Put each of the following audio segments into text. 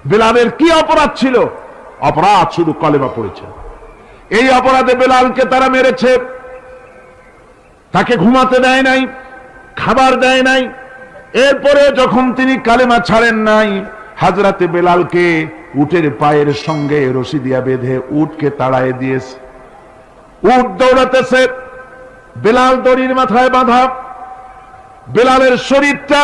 বেলালের কি অপরাধ ছিল? অপরাধ শুধু কলেমা পড়েছে। এই অপরাধে বেলালকে তারা মেরেছে, তাকে ঘুমাতে দেয় নাই, খাবার দেয় নাই। এরপরে যখন তিনি কালেমা ছাড়েন নাই, হাজরাতে বেলালকে উটের পায়ের সঙ্গে রশি দিয়া বেঁধে উটকে তাড়ায় দিয়েছে। উট দৌড়াতেছে, বেলাল দড়ির মাথায় বাঁধা। বেলালের শরীরটা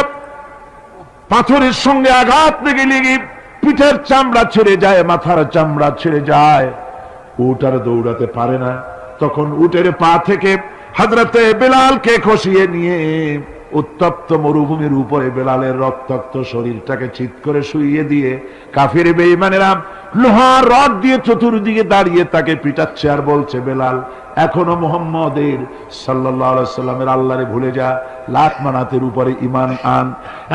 পাথরের সঙ্গে আঘাত লেগে লেগে পিঠের চামড়া ছেড়ে যায়, মাথার চামড়া ছেড়ে যায়। উট আর দৌড়াতে পারে না। তখন উটের পা থেকে হযরতে বেলালকে খসিয়ে নিয়ে উত্তপ্ত মরুভূমির উপরে বেলালের রক্তাক্ত শরীরটাকে চিৎ করে শুইয়ে দিয়ে কাফির বেঈমানেরা লোহার রড দিয়ে চতুর্দিকে দাঁড়িয়ে তাকে পিটাচ্ছে আর বলছে, বেলাল এখনো মুহাম্মদের সাল্লাল্লাহু আলাইহি ওয়াসাল্লামের আল্লাহরে ভুলে যা, লাত মানাতের উপরে ঈমান আন।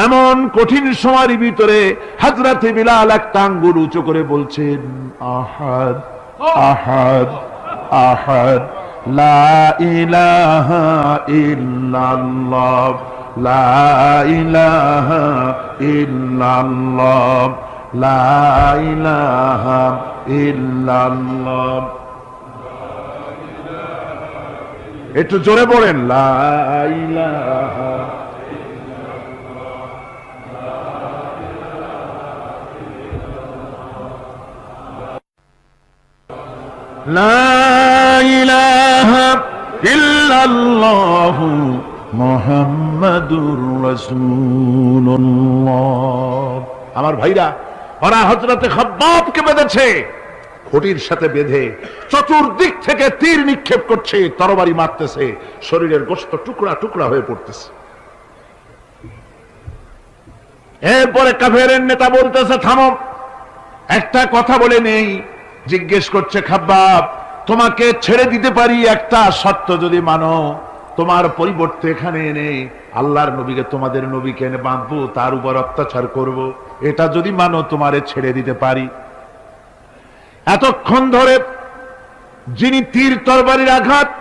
এমন কঠিন সময়ের ভিতরে হযরতে বেলাল একটা আঙ্গুল উঁচু করে বলছেন, আহাদ আহাদ আহাদ, লা ইলাহা ইল্লাল্লাহ, লা ইলাহা ইল্লাল্লাহ, লা ইলাহা ইল্লাল্লাহ। একটু জোরে বলেন, লা ইলাহা। লা ইলাহা ইল্লাল্লাহু মুহাম্মাদুর রাসূলুল্লাহ। আমার ভাইরা, ওরা হযরতে খাব্বাবকে বেঁধেছে, খুঁটির সাথে বেঁধে চতুর্দিক থেকে তীর নিক্ষেপ করছে, তরবারি মারতেছে, শরীরের গোশত টুকরা টুকরা হয়ে পড়তেছে। এরপরে কাফেরের নেতা বলতেছে, থামো, একটা কথা বলে নেই। জিজ্ঞেস করছে, খাব্বাব তোমাকে ছেড়ে দিতে পারি একটা শর্ত যদি মানো, তোমার পরিবর্তে এখানে এনে আল্লাহর নবীকে, তোমাদের নবীকে এনে বাঁধবো, তার উপর অত্যাচার করব, এটা যদি মানো তোমারে ছেড়ে দিতে পারি। এতক্ষণ ধরে যিনি তীর তরবারির আঘাত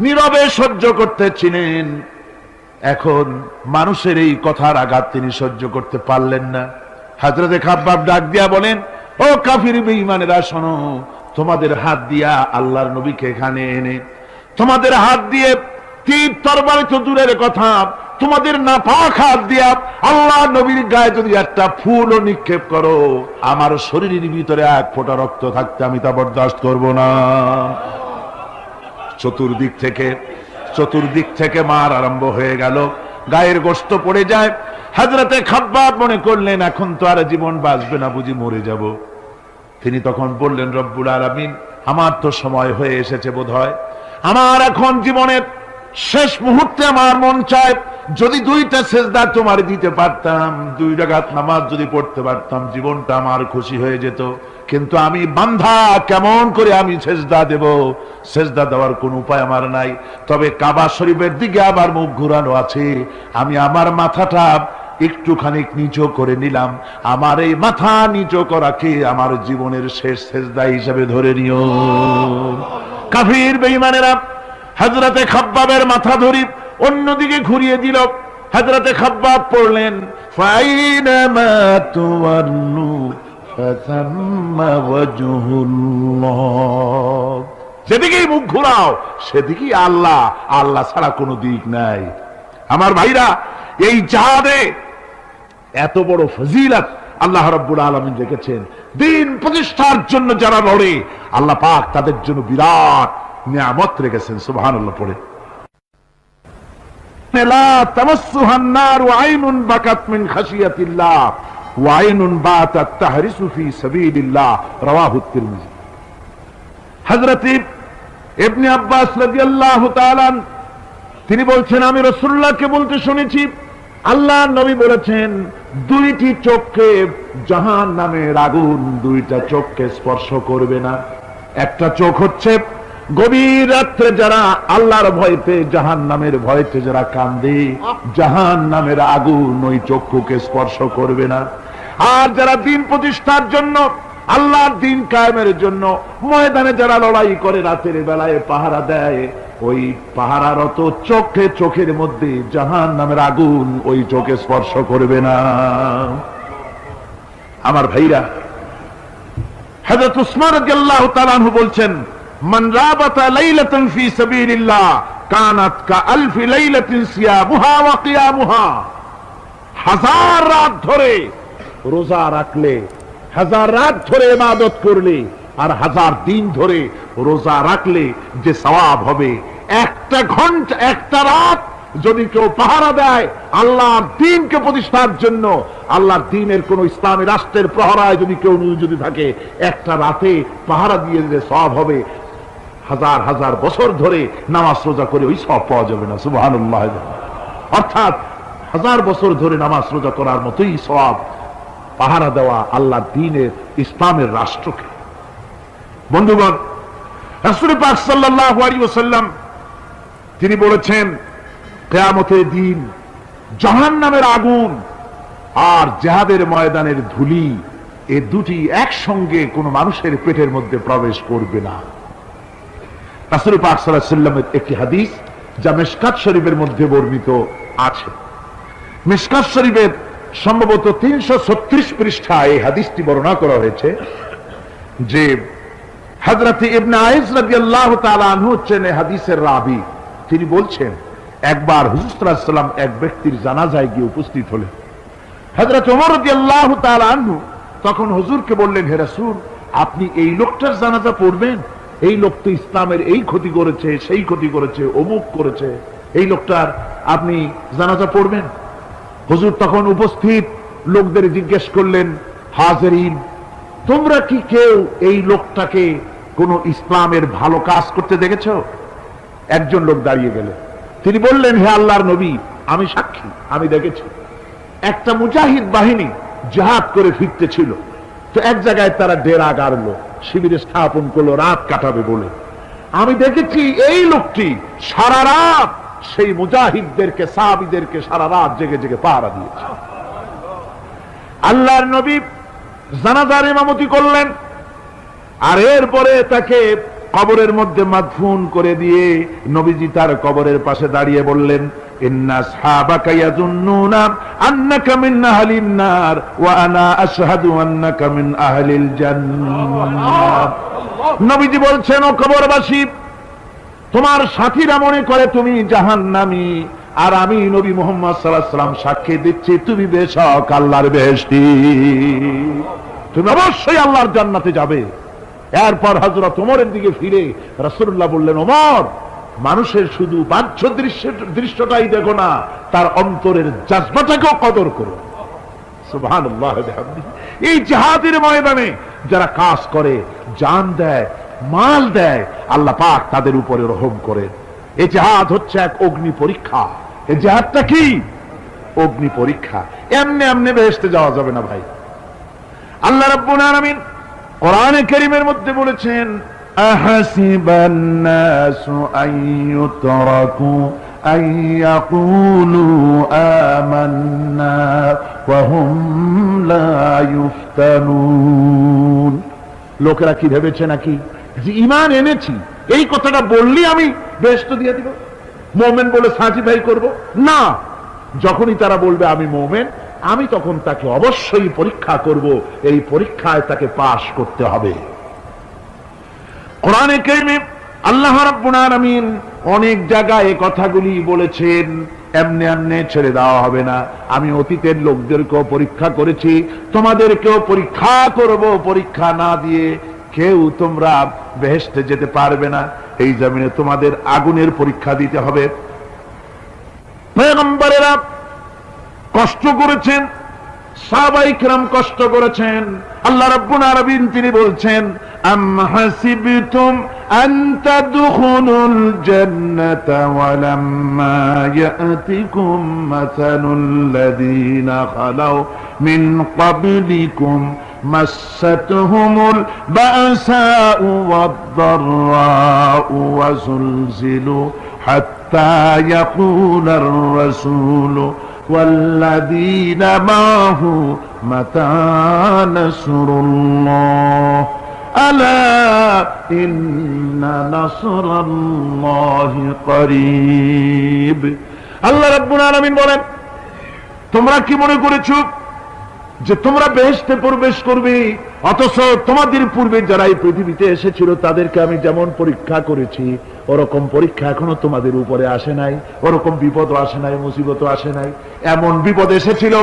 নীরবে সহ্য করতেছিলেন, এখন মানুষের এই কথার আঘাত তিনি সহ্য করতে পারলেন না। হযরতে খাব্বাব ডাক দিয়া বলেন, ও কাফির বেঈমানেরা শোনো, তোমাদের হাত দিয়া আল্লাহর নবীকে এখানে এনে, তোমাদের হাত দিয়ে তীর তরবারি তো দূরের কথা, তোমাদের নাপাক হাত দিয়া আল্লাহ নবীর গায়ে যদি একটা ফুলও নিক্ষেপ করো, আমার শরীরের ভিতরে এক ফোঁটা রক্ত থাকতে আমি তা বরদাস্ত করব না। চতুর্দিক থেকে মার আরম্ভ হয়ে গেল, গায়ের গোশত পড়ে যায়। হযরতে খাব্বাব মনে করলেন এখন তো আর জীবন বাঁচবে না, বুঝি মরে যাব। তিনি তখন বললেন, রব্বুল আলামিন, আমার তো সময় হয়ে এসেছে বোধহয়, আমার এখন জীবনের শেষ মুহূর্তে আমার মন চায় যদি দুইটা সেজদা তোমার দিতে পারতাম, 2 রাকাত নামাজ যদি পড়তে পারতাম, জীবনটা আমার খুশি হয়ে যেত। কিন্তু আমি বান্ধা, কেমন করে আমি সেজদা দেব? সেজদা দেওয়ার কোন উপায় আমার নাই। তবে কাবা শরীফের দিকে আমার মুখ ঘুরানো আছে, আমি আমার মাথাটা একটুখানি নিচু করে নিলাম। আমার এই মাথা নিচু করাকে আমার জীবনের শেষ সেজদা হিসেবে ধরে নিও। কাফির বেঈমানেরা হযরতে খাব্বাবের মাথা ধরি অন্যদিকে ঘুরিয়ে দিল। হযরতে খাব্বাব পড়লেন, ফাইনামা তুওয়াল্লু ফাসাম্মা ওয়াজহুল্লাহ। যেদিকেই মুখ ঘুরাও সেদিকেই আল্লাহ, আল্লাহ ছাড়া কোনো দিক নাই। আমার ভাইরা, এই জিহাদে এত বড় ফজিলত আল্লাহ রাব্বুল আলামিন রেখেছেন। দ্বীন প্রতিষ্ঠার জন্য যারা লড়ে, আল্লাহ পাক তাদের জন্য বিরাট নিয়ামত রেখেছেন। সুবহানাল্লাহ পড়ে, লা তামাসসুহান নার ওয়া আইনুন বাকাত মিন খাশিয়াতিল্লাহ ওয়া আইনুন বাতাত তাহরিসু ফি সাবিলিল্লাহ, রাওয়াহু তিরমিজি। হযরত ইবনে আব্বাস রাদিয়াল্লাহু তাআলা তিনি বলছেন, আমি রাসূলুল্লাহকে বলতে শুনেছি, আল্লাহর নবী বলেছেন, 2টি চোখকে জাহান্নামের আগুন 2টা চোখকে স্পর্শ করবে না। একটা চোখ হচ্ছে গভীর রাত্রে যারা আল্লাহর ভয়তে, জাহান্নামের ভয়তে যারা কান্দে, জাহান্নামের আগুন ওই চক্ষুকে স্পর্শ করবে না। আর যারা দ্বীন প্রতিষ্ঠার জন্য, আল্লাহর দ্বীন কায়েমের জন্য ময়দানে যারা লড়াই করে, রাতের বেলায় পাহারা দেয়, ওই পাহারারত চোখের মধ্যে জাহান্নামের আগুন ওই চোখে স্পর্শ করবে না। আমার ভাইরা, হযরত উসমান রাদিয়াল্লাহু তাআলা আনহু বলছেন, মান রাবাতা লাইলাতান ফি সাবিলিল্লাহ কানাত কাআলফি লাইলাতিন সিয়ামুহা ওয়া কিয়ামুহা। হাজার রাত ধরে রোজা রাখলে, হাজার রাত ধরে ইবাদত করলে, আর হাজার দিন ধরে রোজা রাখলে যে সওয়াব হবে, একটা ঘন্টা একটা রাত যদি কেউ পাহারা দেয় আল্লাহর দ্বীনকে প্রতিষ্ঠার জন্য, আল্লাহর দ্বীনের কোন ইসলামী রাষ্ট্রের প্রহরায় যদি কেউ যদি থাকে, একটা রাতে পাহারা দিয়ে দিলে সওয়াব হবে হাজার হাজার বছর ধরে নামাজ রোজা করে ওই সওয়াব পাওয়া যাবে না। সুবহানাল্লাহ। অর্থাৎ হাজার বছর ধরে নামাজ রোজা করার মতোই সওয়াব পাহারা দেওয়া আল্লাহর দ্বীনের ইসলামের রাষ্ট্রকে। বন্ধুগণ, রাসূল পাক সাল্লাল্লাহু আলাইহি ওয়াসাল্লাম তিনি বলেছেন, কিয়ামতের দিন জাহান্নামের আগুন আর জিহাদের ময়দানের ধুলি, এই দুটি একসঙ্গে কোন মানুষের পেটের মধ্যে প্রবেশ করবে না। রাসূল পাক সাল্লাল্লাহু আলাইহি ওয়াসাল্লামের একটি হাদিস যা মিশকাত শরীফের মধ্যে বর্ণিত আছে। মিশকাত শরীফের সম্ভবত 336 পৃষ্ঠায় এই হাদিসটি বর্ণনা করা হয়েছে যে হযরত ইবনে আইস রাদিয়াল্লাহু তাআলা আনহু হচ্ছেন এই হাদিসের রাবী। তিনি বলছেন, একবার হুজুর সাল্লাল্লাহু আলাইহি ওয়াসাল্লাম এক ব্যক্তির জানাজায় গিয়ে উপস্থিত হলেন। হযরত ওমর রাদিয়াল্লাহু তাআলা আনহু তখন হুজুরকে বললেন, হে রাসূল, আপনি এই লোকটার জানাজা পড়বেন? এই লোক তো ইসলামের এই ক্ষতি করেছে, সেই ক্ষতি করেছে, অমুক করেছে, এই লোকটার আপনি জানাজা পড়বেন? হুজুর তখন উপস্থিত লোকদের জিজ্ঞেস করলেন, হাজিরিন, তোমরা কি কেউ এই লোকটাকে কোন ইসলামের ভালো কাজ করতে দেখেছো? একজন লোক দাঁড়িয়ে গেলেন, তিনি বললেন, হে আল্লাহর নবী, আমি সাক্ষী, আমি দেখেছি। একটা মুজাহিদ বাহিনী জিহাদ করে ফিরতে ছিল, তো এক জায়গায় তারা ডেরা গাড়লো, শিবিরে স্থাপন করলো রাত কাটাবে বলে। আমি দেখেছি এই লোকটি সারা রাত সেই মুজাহিদদেরকে, সাহাবীদেরকে সারা রাত জেগে জেগে পাহারা দিয়েছে। আল্লাহর নবী জানাজার ইমামতি করলেন, আর এরপরে তাকে কবরের মধ্যে মাদফুন করে দিয়ে নবীজি তার কবরের পাশে দাঁড়িয়ে বললেন, ইন্না আসহাবাকা ইয়াযুন্নুনা আন্নাকা মিন আহলিন নার ওয়া আনা আশহাদু আন্নাকা মিন আহলিল জান্নাহ। নবীজি বলছেন, ও কবরবাসী, তোমার সাথীরা মনে করে তুমি জাহান্নামী, আর আমি নবী মুহাম্মদ সাল্লাল্লাহু আলাইহি ওয়াসাল্লাম সাক্ষী দিচ্ছি তুমি বেশক আল্লাহর বেহেশতি, তুমি অবশ্যই আল্লাহর জান্নাতে যাবে। এরপর হযরত ওমরের দিকে ফিরে রাসূলুল্লাহ বললেন, ওমর, মানুষের শুধু বাহ্য দৃশ্যটাই দেখো না, তার অন্তরের জজবাটাকেও কদর করো। সুবহানাল্লাহ। এই জিহাদের ময়দানে যারা কাজ করে, জান দেয়, মাল দেয়, আল্লাহ পাক তাদের উপরে রহম করেন। এই জিহাদ হচ্ছে এক অগ্নি পরীক্ষা। এই জিহাদটা কি? অগ্নি পরীক্ষা। এমনি এমনি বেহেশতে যাওয়া যাবে না ভাই। আল্লাহ রাব্বুল আলামিন কোরআনে কারীমের মধ্যে বলেছেন, আহাসিবান নাসু আইয়ুতরাকু আইয়াকুলু আমান্না ওয়া হুম লা ইফতানুন। লোকেরা কি ভেবেছে নাকি যে ঈমান এনেছি এই কথাটা বললি আমি বেহেশত দিয়ে দিব, মুমিন বলে সার্টিফাই করব? না, যখনই তারা বলবে আমি মুমিন, আমি তখন তাকে অবশ্যই পরীক্ষা করব, এই পরীক্ষায় তাকে পাশ করতে হবে। কোরআনে কারীমে আল্লাহ রাব্বুল আলামিন অনেক জায়গায় এই কথাগুলি বলেছেন। এমনি এমনি ছেড়ে দেওয়া হবে না। আমি অতীতের লোকদেরকেও পরীক্ষা করেছি, তোমাদেরকেও পরীক্ষা করব। পরীক্ষা না দিয়ে কেউ তোমরা বেহেশতে যেতে পারবে না। এই জমিনে তোমাদের আগুনের পরীক্ষা দিতে হবে। পয়গম্বরেরা কষ্ট করেছেন, সাহাবায়ে কিরাম কষ্ট করেছেন। আল্লাহ রাব্বুল আলামিন তিনি বলছেন, আম হাসিবতুম আন তাদখুলুল জান্নাতা ওয়া লাম্মা ইয়াতিকুম মাসালুল লাযীনা খালাউ মিন ক্বাবলিকুম মাসাতহুমুল বাসাউ ওয়াদ-দাররাউ ওয়া যুলজিলু হাত্তা ইয়াকুলার রাসূলু والذين معه متى نصر الله ألا إن نصر الله قريب। আল্লাহ রাব্বুল আলামিন বলেন, তোমরা কি মনে করেছো যে তোমরা বেহেশতে প্রবেশ করবে অথচ তোমাদের পূর্বে যারা এই পৃথিবীতে এসেছিল তাদেরকে আমি যেমন পরীক্ষা করেছি ওরকম পরীক্ষা এখনো তোমাদের উপরে আসে নাই, ওরকম বিপদও আসে নাই, মুসিবতও আসে নাই। এমন বিপদ এসেছিল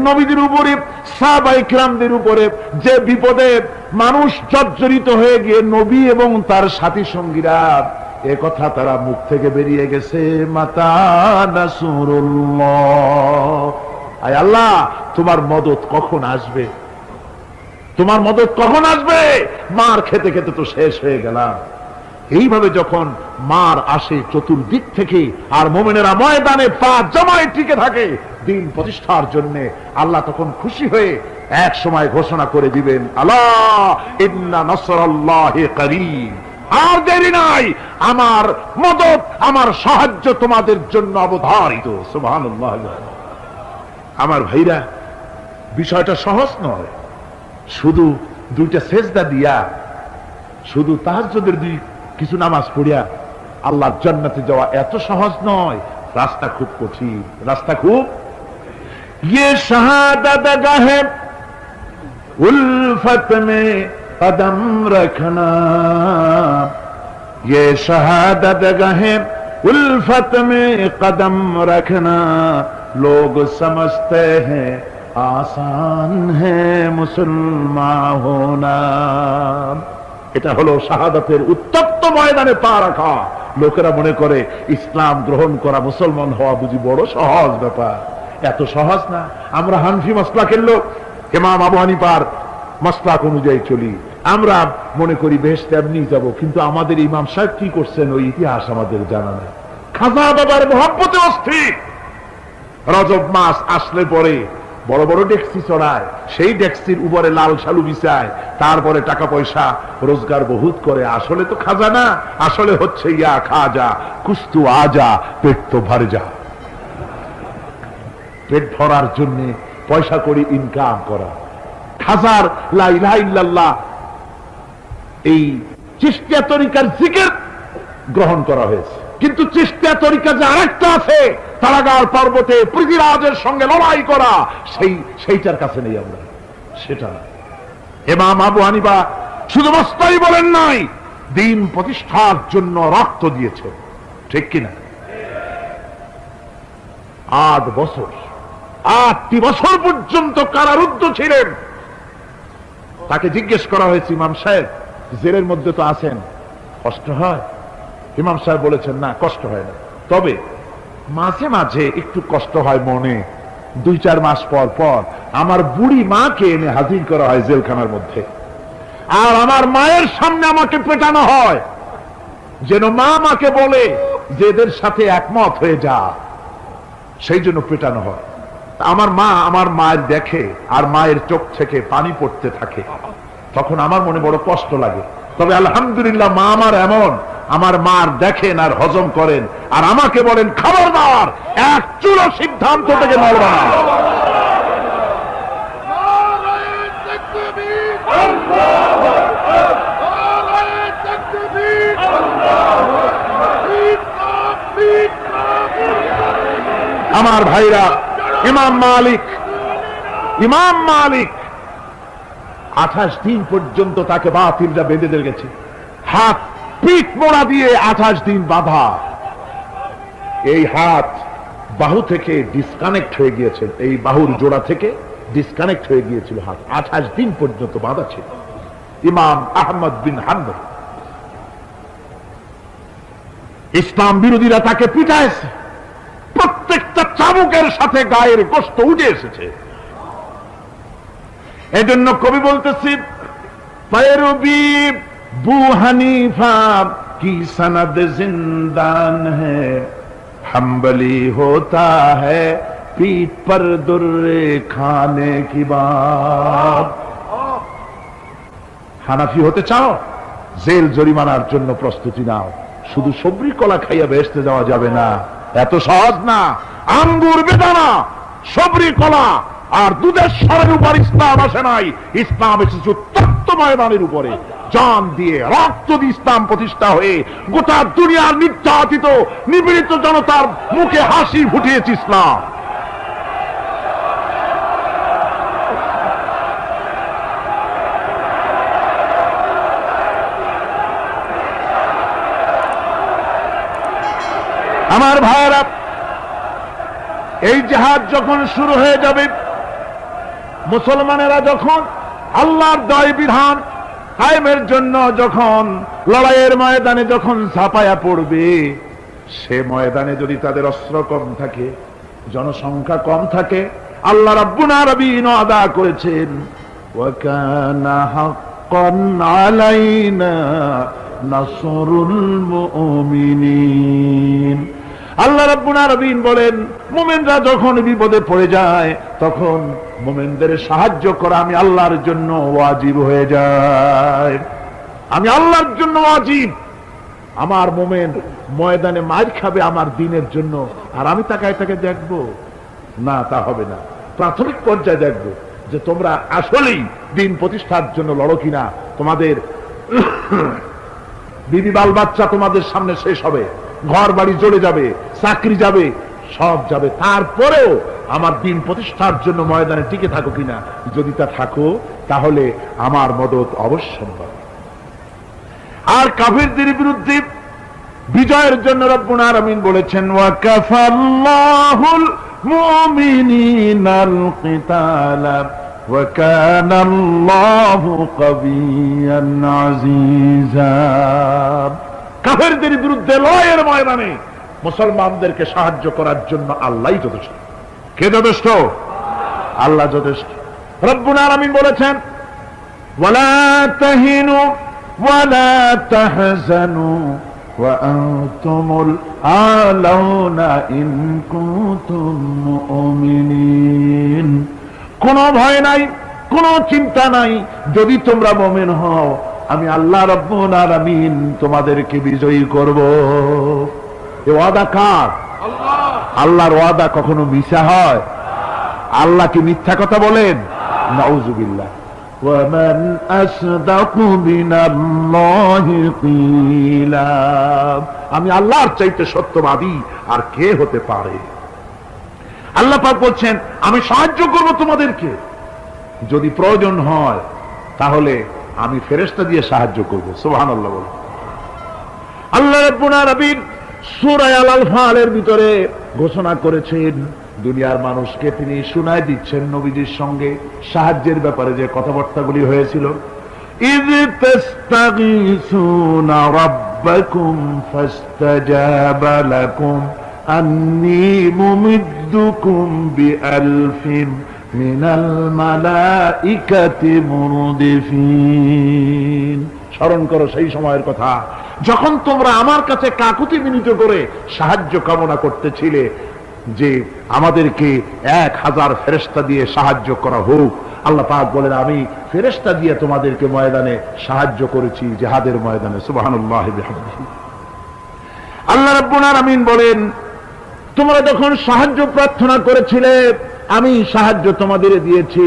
নবীদের উপরে, সাহাবায়ে কিরামদের উপরে, যে বিপদে মানুষ জর্জরিত হয়ে গিয়ে নবী এবং তার সাথী সঙ্গীরা এ কথা তারা মুখ থেকে বেরিয়ে গেছে, মাতা নাসরুল্লাহ, আয় আল্লাহ তোমার মদত কখন আসবে, তোমার মদত কখন আসবে, মার খেতে খেতে তো শেষ হয়ে গেলাম। এইভাবে যখন মার আসে চতুর্দিক থেকে আর মুমিনেরা ময়দানে পা জমায় টিকে থাকে দিন প্রতিষ্ঠার জন্য, আল্লাহ তখন খুশি হয়ে এক সময় ঘোষণা করে দিবেন, আল্লাহ ইন্না নাসরাল্লাহি করিব, আর দেরি নাই, আমার মদত আমার সাহায্য তোমাদের জন্য অবধারিত। সুবহানাল্লাহ। আমার ভাইরা, বিষয়টা সহজ নয়। শুধু দুইটা সেজদা দিয়া, শুধু তাহাজ্জুদের কিছু নামাজ পড়িয়া আল্লাহর জান্নাতে যাওয়া এত সহজ নয়, রাস্তা খুব কঠিন, রাস্তা খুব। ये शहादत गाहे उल्फत में कदम रखना, ये शहादत गाहे उल्फत में कदम रखना, लोग समझते हैं आसान है मुसलमान होना। এটা হলো শাহাদাতের উত্তপ্ত ময়দানে পা রাখা। লোকেরা মনে করে ইসলাম গ্রহণ করা, মুসলমান হওয়া বুঝি বড় সহজ ব্যাপার। এত সহজ না। আমরা হানফি মাসলাকের লোক, ইমাম আবু হানিফার মাসলাক অনুযায়ী চলি, আমরা মনে করি বেহেশতে এমনি যাব, কিন্তু আমাদের ইমাম সাহেব কি করছেন ওই ইতিহাস আমাদের জানা নেই। খাজা বাবার মহব্বতে অস্থির। রজব মাস আসলে পরে বড় বড় ডেক্সি চড়ায়, সেই ডেক্সির উপরে লাল শালু বিছায়, তারপরে টাকা পয়সা রোজগার বহুত করে। আসলে তো খাজা না, আসলে হচ্ছে ইয়া খাজা কুস্তু আজা, পেট তো ভরে যা। পেট ভরার জন্য পয়সা করে ইনকাম করা। খাজার লা ইলাহা ইল্লাল্লাহ এই চিশতিয়া তরিকার জিকির গ্রহণ করা হয়েছে, কিন্তু চিশতিয়া তরিকা যে আরেকটা আছে, তারাগার পর্বতে পৃথিবীরাজের সঙ্গে লড়াই করা, সেইটার কাছে নেই আমরা, সেটা না। ইমাম আবু হানিফা শুধু মস্তাই বলেন নাই, দিন প্রতিষ্ঠার জন্য রক্ত দিয়েছে, ঠিক কিনা? 8 বছর, 8টি বছর পর্যন্ত কারারুদ্ধ ছিলেন। তাকে জিজ্ঞেস করা হয়েছে, ইমাম সাহেব জেলের মধ্যে তো আছেন, কষ্ট হয়? ইমাম সাহেব বলেছেন, না কষ্ট হয় না, তবে মাঝে মাঝে একটু কষ্ট হয় মনে। 2-4 মাস পর পর আমার বুড়ি মাকে এনে হাজির করা হয় জেলখানার মধ্যে, আর আমার মায়ের সামনে আমাকে পেটানো হয়, যেন মা মাকে বলে যে এদের সাথে একমত হয়ে যা, সেই জন্য পেটানো হয়। আমার মা আমার মায়ের দেখে আর মায়ের চোখ থেকে পানি পড়তে থাকে, তখন আমার মনে বড় কষ্ট লাগে। তবে আলহামদুলিল্লাহ মা আমার এমন, আমার মার দেখেন আর হজম করেন, আর আমাকে বলেন খবরদার এক চুলো সিদ্ধান্ত থেকে নড়বা না। আমার ভাইরা, ইমাম মালিক 28 দিন পর্যন্ত তাকে বাতিলরা বেঁধে দিয়ে গেছে, হাত পিঠ মোড়া দিয়ে 28 দিন বাঁধা। এই হাত বাহু থেকে ডিসকানেক্ট হয়ে গিয়েছে, এই বাহুর জোড়া থেকে ডিসকানেক্ট হয়ে গিয়েছিল হাত, 28 দিন পর্যন্ত বাঁধা ছিল। ইমাম আহমদ বিন হাম্বল, ইসলাম বিরোধীরা তাকে পিটাইছে, প্রত্যেকটা চাবুকের সাথে গায়ের গোশত উঠে এসেছে। এজন্য কবি বলতেছি, पैरवी बू हनीफा की सनद जिंदान है, हम्बली होता है पीठ पर दुर्रे खाने की बात। হানাফি হতে চাও, জেল জরিমানার জন্য প্রস্তুতি নাও। শুধু সবরি কলা খাইয়া বেহেশতে যাওয়া যাবে না, এত সহজ না। আঙ্গুর বেদানা, সবরি কলা আর দুধের স্বরের উপর ইসলাম আসে নাই, ইসলাম এসেছে উত্তপ্ত ময়দানের উপরে। জান দিয়ে রক্ত দিয়ে ইসলাম প্রতিষ্ঠা হয়ে গোটা দুনিয়ার নির্যাতিত নিপীড়িত জনতার মুখে হাসি ফুটিয়েছে ইসলাম। এই জিহাদ যখন শুরু হয়ে যাবে, মুসলমানেরা যখন আল্লাহর দয় বিধান কায়েমের জন্য যখন লড়াইয়ের ময়দানে যখন ঝাঁপায়া পড়বে, সে ময়দানে যদি তাদের অস্ত্র কম থাকে, জনসংখ্যা কম থাকে, আল্লাহ রাব্বুল আলামিন ওয়াদা করেছেন ওয়া কানা হাক্কান আলাইনা নাসরুল মুমিনিন। আল্লাহ রাব্বুল আলামিন বলেন, মুমিনরা যখন বিপদে পড়ে যায় তখন মুমিনদের সাহায্য করা আমি আল্লাহর জন্য ওয়াজিব হয়ে যায়। আমি আল্লাহর জন্য ওয়াজিব। আমার মুমিন ময়দানে মার খাবে আমার দ্বীনের জন্য, আর আমি তাকায় তাকে দেখবো না, তা হবে না। প্রাথমিক পর্যায়ে দেখবো যে তোমরা আসলেই দ্বীন প্রতিষ্ঠার জন্য লড়ো কিনা। তোমাদের বিবি বাল বাচ্চা তোমাদের সামনে শেষ হবে, ঘর বাড়ি চলে যাবে, চাকরি যাবে, সব যাবে, তারপরেও আমার দ্বীন প্রতিষ্ঠার জন্য ময়দানে টিকে থাকো কিনা। যদি তা থাকো তাহলে আমার মদত অবশ্যম্ভাবী। আর কাফিরদের বিরুদ্ধে বিজয়ের জন্য রব্বুল আলামিন বলেছেন ওয়া কাফাল্লাহুল মুমিনিনাল কিতালা ওয়া কানাল্লাহু কাবিয়্যান আজিজা। কাফিরদের বিরুদ্ধে লড়াইয়ের ময়দানে মুসলমানদেরকে সাহায্য করার জন্য আল্লাহই যথেষ্ট। কে যথেষ্ট? আল্লাহ যথেষ্ট। রব্বুল আলামিন বলেছেন ওয়ালা তাহিনু ওয়ালা তাহজানু ওয়া আনতুমুল আলাউনা ইন কুনতুম মুমিনিন। কোনো ভয় নাই, কোনো চিন্তা নাই, যদি তোমরা মুমিন হও আমি আল্লাহ রাব্বুল আলামিন তোমাদেরকে বিজয়ী করব। এই ওয়াদা কার? আল্লাহ। আল্লাহর ওয়াদা কখনো মিথ্যা হয়? আল্লাহ কি মিথ্যা কথা বলেন? নাউযুবিল্লাহ। ওয়ামান আসদাকু মিনাল্লাহি কিলা। আমি আল্লাহর চাইতে সত্যবাদী আর কে হতে পারে? আল্লাহ পাক বলছেন আমি সাহায্য করব তোমাদেরকে, যদি প্রয়োজন হয় তাহলে আমি ফেরেশতা দিয়ে সাহায্য করব। সুবহানাল্লাহ বল। আল্লাহ রাব্বুল আলামিন সূরা আল-আনফালের ভিতরে ঘোষণা করেছেন, দুনিয়ার মানুষকে তিনি শোনায় দিচ্ছেন নবীজির সঙ্গে সাহায্যের ব্যাপারে যে কথাবার্তাগুলি হয়েছিল। ইয তাস্তাগীসুনা রাব্বাকুম ফাস্তাজাবা লাকুম আন্নী মুমিদ্দুকুম বিআলফিন মিনাল মালাইকাতি মুরদিফিন। স্মরণ করো সেই সময়ের কথা যখন তোমরা আমার কাছে কাকুতি মিনতি করে সাহায্য কামনা করতেছিলে যে আমাদেরকে 1000 ফেরেশতা দিয়ে সাহায্য করা হোক। আল্লাহ পাক বলেন আমি ফেরেশতা দিয়ে তোমাদেরকে ময়দানে সাহায্য করেছি, জিহাদের ময়দানে। সুবহানাল্লাহি বিহামদিহি। আল্লাহ রাব্বুল আলামিন বলেন তোমরা যখন সাহায্য প্রার্থনা করেছিলে আমি সাহায্য তোমাদের দিয়েছি।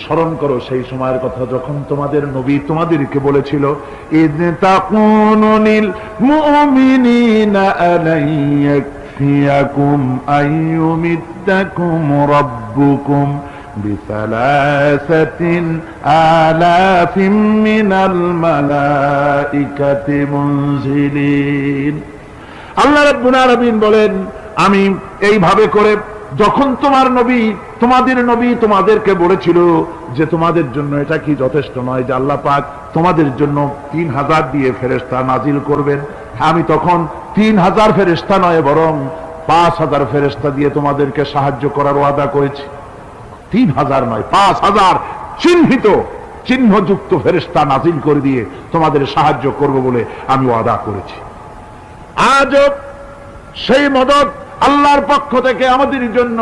স্মরণ করো সেই সময়ের কথা যখন তোমাদের নবী তোমাদেরকে বলেছিল ইয তাকুনু লিল মুমিনিনা আলাইয়াকফিয়াকুম আইয়ুমিদ্দাকুম রাব্বুকুম বিসালাসাতিন আলাফিন মিনাল মালাইকাতি মুনজিলিন। আল্লাহ রাব্বুল আলামিন বলেন আমি এইভাবে করে যখন তোমাদের নবী তোমাদেরকে বলেছিল যে তোমাদের জন্য এটা কি যথেষ্ট নয় যে আল্লাহ পাক তোমাদের জন্য 3000 দিয়ে ফেরেশতা নাজিল করবেন, আমি তখন 3000 ফেরেশতা নয় বরং 5000 ফেরেশতা দিয়ে তোমাদেরকে সাহায্য করার ওয়াদা করেছি। 3000 নয়, 5000 চিহ্নযুক্ত ফেরেশতা নাজিল করে দিয়ে তোমাদের সাহায্য করব বলে আমি ওয়াদা করেছি। আজও সেই মদদ আল্লাহর পক্ষ থেকে আমাদের জন্য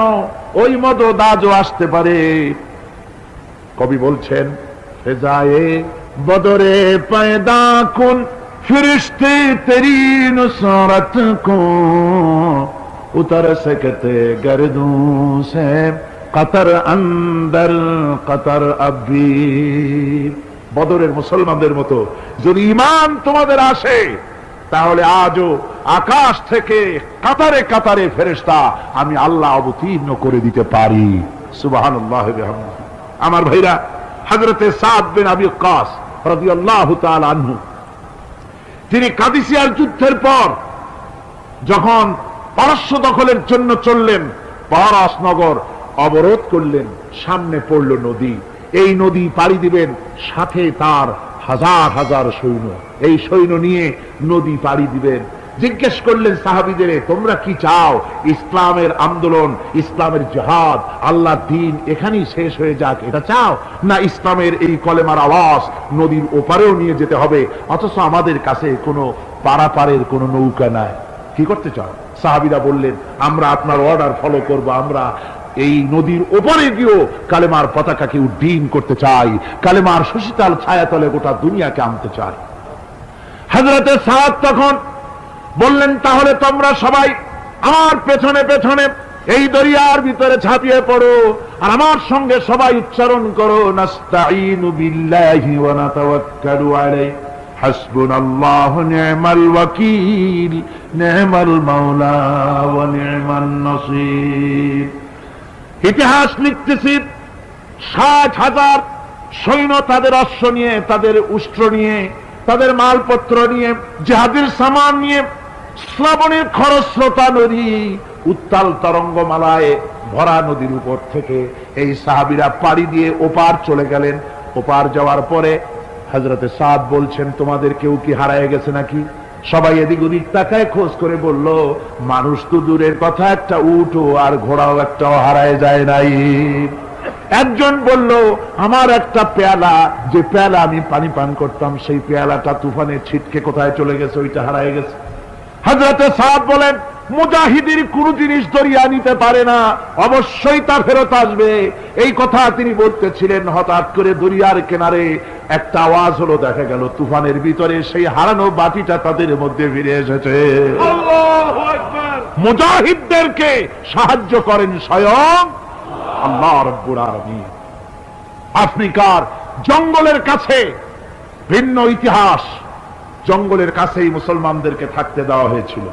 ওই মদদ আজও আসতে পারে। কবি বলছেন ফেজায়ে বদরে পয়দা কুন ফিরিশতে তেরি নুসরত কো উতর सकते गर्दों से कतर अंदर कतर अभी। বদরের মুসলমানদের মতো যদি ঈমান তোমাদের আসে তাহলে আজও আকাশ থেকে কাতারে কাতারে ফেরেশতা আমি আল্লাহ অবতীর্ণ করে দিতে পারি। সুবহানাল্লাহ বিহামদিহি। আমার ভাইরা, হযরতে সাদ বিন আবি ওয়াক্কাস রাদিয়াল্লাহু তাআলা আনহু তিনি কাদিসিয়ার যুদ্ধের পর যখন পারস্য দখলের জন্য চললেন, পারস্যনগর অবরোধ করলেন, সামনে পড়ল নদী, এই নদী পাড়ি দিবেন, সাথে তার হাজার হাজার সৈন্য, এই সৈন্য নিয়ে নদী পাড়ি দিবেন। জিজ্ঞেস করলেন সাহাবীদের, তোমরা কি চাও? ইসলামের আন্দোলন, ইসলামের জিহাদ, আল্লাহর দ্বীন এখানেই শেষ হয়ে যাক, এটা চাও? না ইসলামের এই কলেমার আওয়াজ নদীর ওপারেও নিয়ে যেতে হবে, অথচ আমাদের কাছে কোনো পারাপারের কোনো নৌকা নাই, কি করতে চাও? সাহাবীরা বললেন, আমরা আপনার অর্ডার ফলো করব, আমরা এই নদীর ওপরে গিয়েও কালেমার পতাকাকে উড্ডীন করতে চাই, কালেমার সুশীতল ছায়াতলে গোটা দুনিয়াকে আনতে চাই। হযরতে সাদ তখন বললেন, তাহলে তোমরা সবাই আমার পেছনে পেছনে এই দরিয়ার ভিতরে ঝাঁপিয়ে পড়ো, আর আমার সঙ্গে সবাই উচ্চারণ করো, নাস্তাঈনু বিল্লাহি ওয়া নাতাওয়াক্কালু আলাইহি, হাসবুনাল্লাহু নি'মাল ওয়াকিল, নি'মাল মাওলা ওয়া নি'মান নাসীর। ইতিহাস লিখতেছি, 60,000 সৈন্য তাদের অশ্ব নিয়ে, তাদের উষ্ট্র নিয়ে, তাদের মালপত্র নিয়ে, জিহাদের সামান নিয়ে শ্রাবণের খরস্রোতা নদী, উত্তাল তরঙ্গমালায় ভরা নদীর উপর থেকে এই সাহাবীরা পাড়ি দিয়ে ওপার চলে গেলেন। ওপার যাওয়ার পরে হযরতে সাদ বলছেন, তোমাদের কেউ কি হারায় গেছে নাকি? সবাই এদিক ওদিক তাকায়, খোঁজ করে বলল, মানুষ তো দূরের কথা, একটা উটও আর ঘোড়াও একটাও হারায় যায় নাই। একজন বলল, আমার একটা পেয়ালা, যে পেয়ালা আমি পানি পান করতাম, সেই পেয়ালাটা তুফানে ছিটকে কোথায় চলে গেছে, ওইটা হারায় গেছে। হযরতে সাদ বলেন, মুজাহিদের কোন জিনিস দরিয়া নিতে পারে না, অবশ্যই তা ফেরত আসবে। এই কথা তিনি বলতেছিলেন, হঠাৎ করে দরিয়ার কিনারে একটা আওয়াজ হলো, দেখা গেল তুফানের ভিতরে সেই হারানো বাটিটা তাদের মধ্যে ফিরে এসেছে। আল্লাহু আকবার। মুজাহিদদেরকে সাহায্য করেন স্বয়ং আল্লাহ রাব্বুল আলামিন। আফ্রিকার জঙ্গলের কাছে ভিন্ন ইতিহাস, জঙ্গলের কাছেই মুসলমানদেরকে থাকতে দেওয়া হয়েছিল।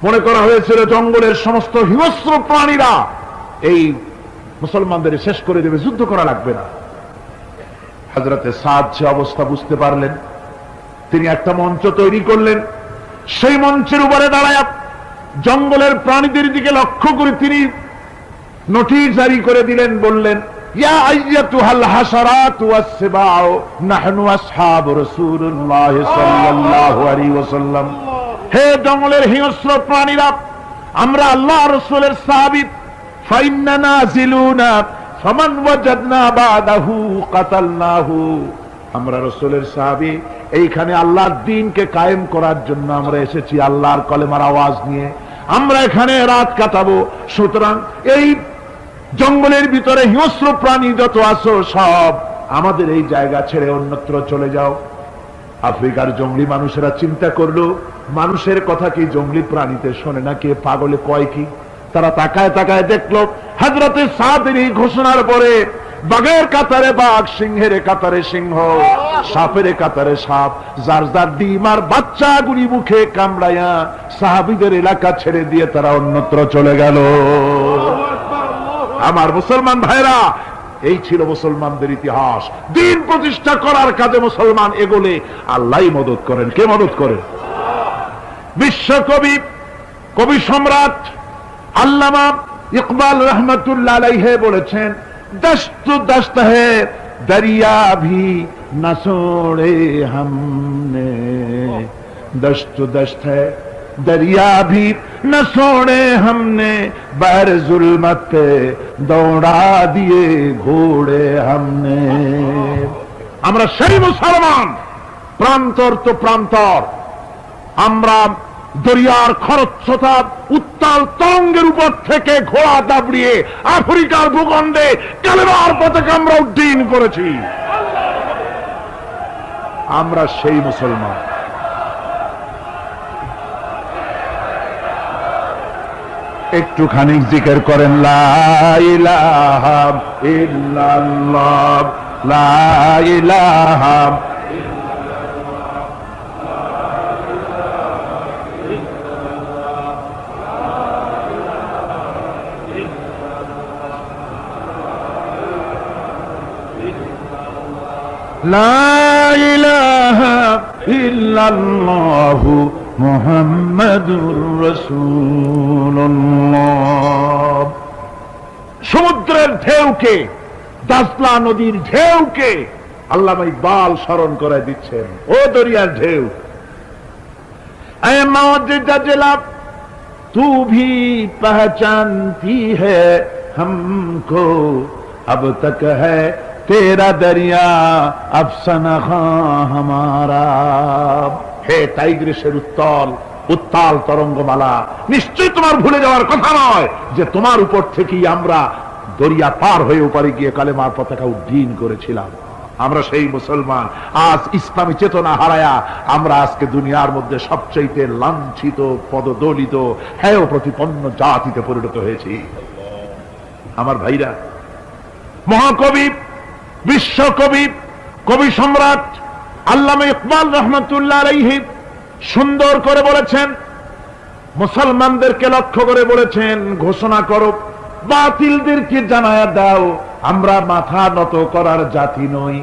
মনে করা হয়েছিল জঙ্গলের সমস্ত হিংস্র প্রাণীরা এই মুসলমানদের শেষ করে দেবে, যুদ্ধ করা লাগবে না। হযরতে সাদ যে অবস্থা বুঝতে পারলেন, তিনি একটা মঞ্চ তৈরি করলেন। সেই মঞ্চের উপরে দাঁড়ায় জঙ্গলের প্রাণীদের দিকে লক্ষ্য করে তিনি নোটিশ জারি করে দিলেন, বললেন, ইয়া আইয়াতুহাল হাশারাতু ওয়াস-সিবাউ নাহনু আসহাবু রাসূলুল্লাহ সাল্লাল্লাহু আলাইহি ওয়াসাল্লাম। হে জঙ্গলের হিংস্র প্রাণীরা, আমরা আল্লাহ রাসূলের সাহাবী, ফাইন্না নাজিলুনা ফামান ওয়াজাদনা বাদাহু কাতালনাহু। আমরা রাসূলের সাহাবী, এইখানে আল্লাহর দ্বীনকে কায়েম করার জন্য আমরা এসেছি, আল্লাহর কলেমার আওয়াজ নিয়ে আমরা এখানে রাত কাটাবো। সুতরাং এই জঙ্গলের ভিতরে হিংস্র প্রাণী যত আছো, সব আমাদের এই জায়গা ছেড়ে অন্যত্র চলে যাও। আফ্রিকার জঙ্গলি মানুষেরা চিন্তা করলো, মানুষের কথা কি জঙ্গলি প্রাণীতে শোনে না, কে পাগলে কয় কি? তারা তাকায় তাকায় দেখলো, হযরতে সাদের এই ঘোষণার পরে বাঘের কাতারে বাঘ, সিংহের কাতারে সিংহ, সাপের কাতারে সাপ, যার যার ডিম আর বাচ্চাগুলি মুখে কামড়াইয়া সাহাবীদের এলাকা ছেড়ে দিয়ে তারা অন্যত্র চলে গেল। আমার মুসলমান ভাইরা, এই ছিল মুসলমানদের ইতিহাস। দ্বীন প্রতিষ্ঠা করার কাজে মুসলমান এগোলে আল্লাহই মদত করেন। কে মদত করেন? বিশ্বকবি, কবি সম্রাট আল্লামা ইকবাল রহমতুল্লাহ আলাইহি বলেছেন, দস্ত দস্ত है दरिया भी न छोड़े हमने, दस्त दस्त है दरिया भी न छोड़े हमने, बहर जुल्मत पे दौड़ा दिए घोड़े हमने। আমরা সেই মুসলমান, প্রান্তর তো প্রান্তর, আমরা দরিয়ার খরস্রোতা উত্তাল তরঙ্গের উপর থেকে ঘোড়া দাবড়িয়ে আফ্রিকার ভূখণ্ডে কালেমার পতাকা আমরা উড্ডীন করেছি। আমরা সেই মুসলমান। একটুখানি জিকির করেন, লা ইলাহা ইল্লাল্লাহ, লা ইলাহা লা ইলাহা ইল্লাল্লাহু মুহাম্মাদুর রাসূলুল্লাহ। সমুদ্রের ঢেউকে, দাজলা নদীর ঢেউকে আল্লামা ইকবাল স্মরণ করে দিচ্ছেন। ও দরিয়ার ঢেউ, ऐ मौज जजला तू भी पहचानती है हमको, अब तक है तेरा दरिया अफसाना हमारा। হে টাইগ্রিসের উত্তাল উত্তাল তরঙ্গমালা, নিশ্চয় তোমার ভুলে যাওয়ার কথা নয় যে তোমার উপর থেকেই আমরা দরিয়া পার হয়ে ওপারে গিয়ে কালেমার পতাকা উড্ডীন করেছিলাম। আমরা সেই মুসলমান, আজ ইসলামী চেতনা হারায়া আমরা আজকে দুনিয়ার মধ্যে সবচাইতে লাঞ্ছিত, পদদলিত, হেয় প্রতিপন্ন জাতিতে পরিণত হয়েছি। আমার ভাইরা, মহাকবি, বিশ্বকবি, কবি সম্রাট আল্লামা ইকবাল রহমতুল্লাহ আলাইহি সুন্দর করে বলেছেন, মুসলমানদেরকে লক্ষ্য করে বলেছেন, ঘোষণা করো, বাতিলদেরকে জানায়া দাও, আমরা মাথা নত করার জাতি নই।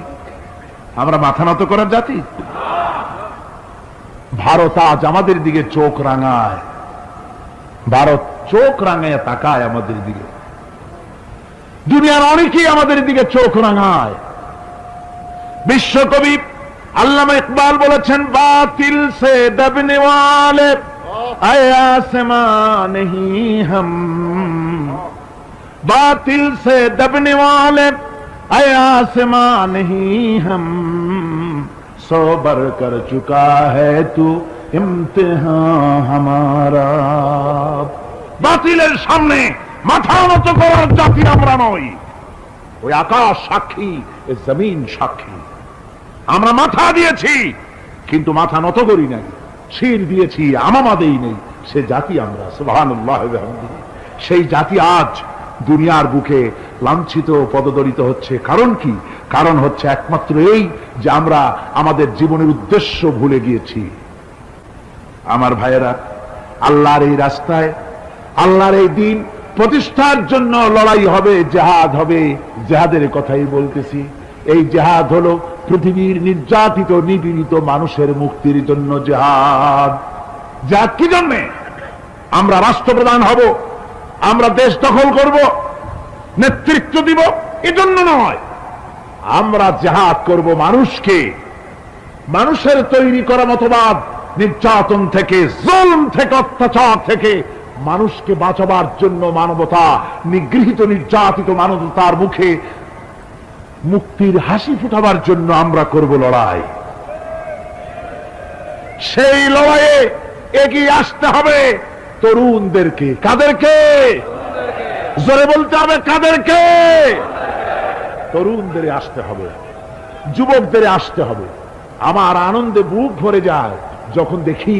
আমরা মাথা নত করার জাতি? ভারত আজ আমাদের দিকে চোখ রাঙায়, ভারত চোখ রাঙায় তাকায় আমাদের দিকে, দুনিয়ার অনেকেই আমাদের দিকে চোখ রাঙায়। বিশ্বকবি আল্লামা ইকবাল বলেছেন, বাতিল সে দবনে ওয়ালে আয়ে আসমান হি হাম, बातिल से दबने वाले आए आसमान ही हम, सो बर कर चुका है तू इम्तिहान हमारा। বাতিলের সামনে মাথা নত করার জাতি আমরা নই। ওই আকাশ সাক্ষী, এই জমিন সাক্ষী, আমরা মাথা দিয়েছি কিন্তু মাথা নত করি নাই, শির দিয়েছি আমামা দেই নেই, সে জাতি আমরা। সুবহানাল্লাহ ওয়া বিহামদিহি। সেই জাতি আজ দুনিয়ার বুকে লাঞ্ছিত, পদদলিত হচ্ছে। কারণ কি? কারণ হচ্ছে একমাত্র এই যে আমরা আমাদের জীবনের উদ্দেশ্য ভুলে গিয়েছি। আমার ভাইয়েরা, আল্লাহর এই রাস্তায়, আল্লাহর এই দিন প্রতিষ্ঠার জন্য লড়াই হবে, জেহাদ হবে। জেহাদের কথাই বলতেছি। এই জেহাদ হলো পৃথিবীর নির্যাতিত, নিপীড়িত মানুষের মুক্তির জন্য জেহাদ। জেহাদ কি জন্যে? আমরা রাষ্ট্রপ্রধান হব, আমরা দেশ দখল করব, নেতৃত্ব দিব, এজন্য নয়। আমরা জেহাদ করব মানুষকে, মানুষের তৈরি করা মতবাদ, নির্যাতন থেকে, জুলম থেকে, অত্যাচার থেকে মানুষকে বাঁচাবার জন্য, মানবতা, নিগৃহীত নির্যাতিত মানবতার মুখে মুক্তির হাসি ফুটাবার জন্য আমরা করব লড়াই। সেই লড়াইয়ে এগিয়ে আসতে হবে তরুণদেরকে। কাদেরকে? জোরে বলতে হবে, কাদেরকে? তরুণদের আসতে হবে, যুবকদের আসতে হবে। আমার আনন্দে বুক ভরে যায় যখন দেখি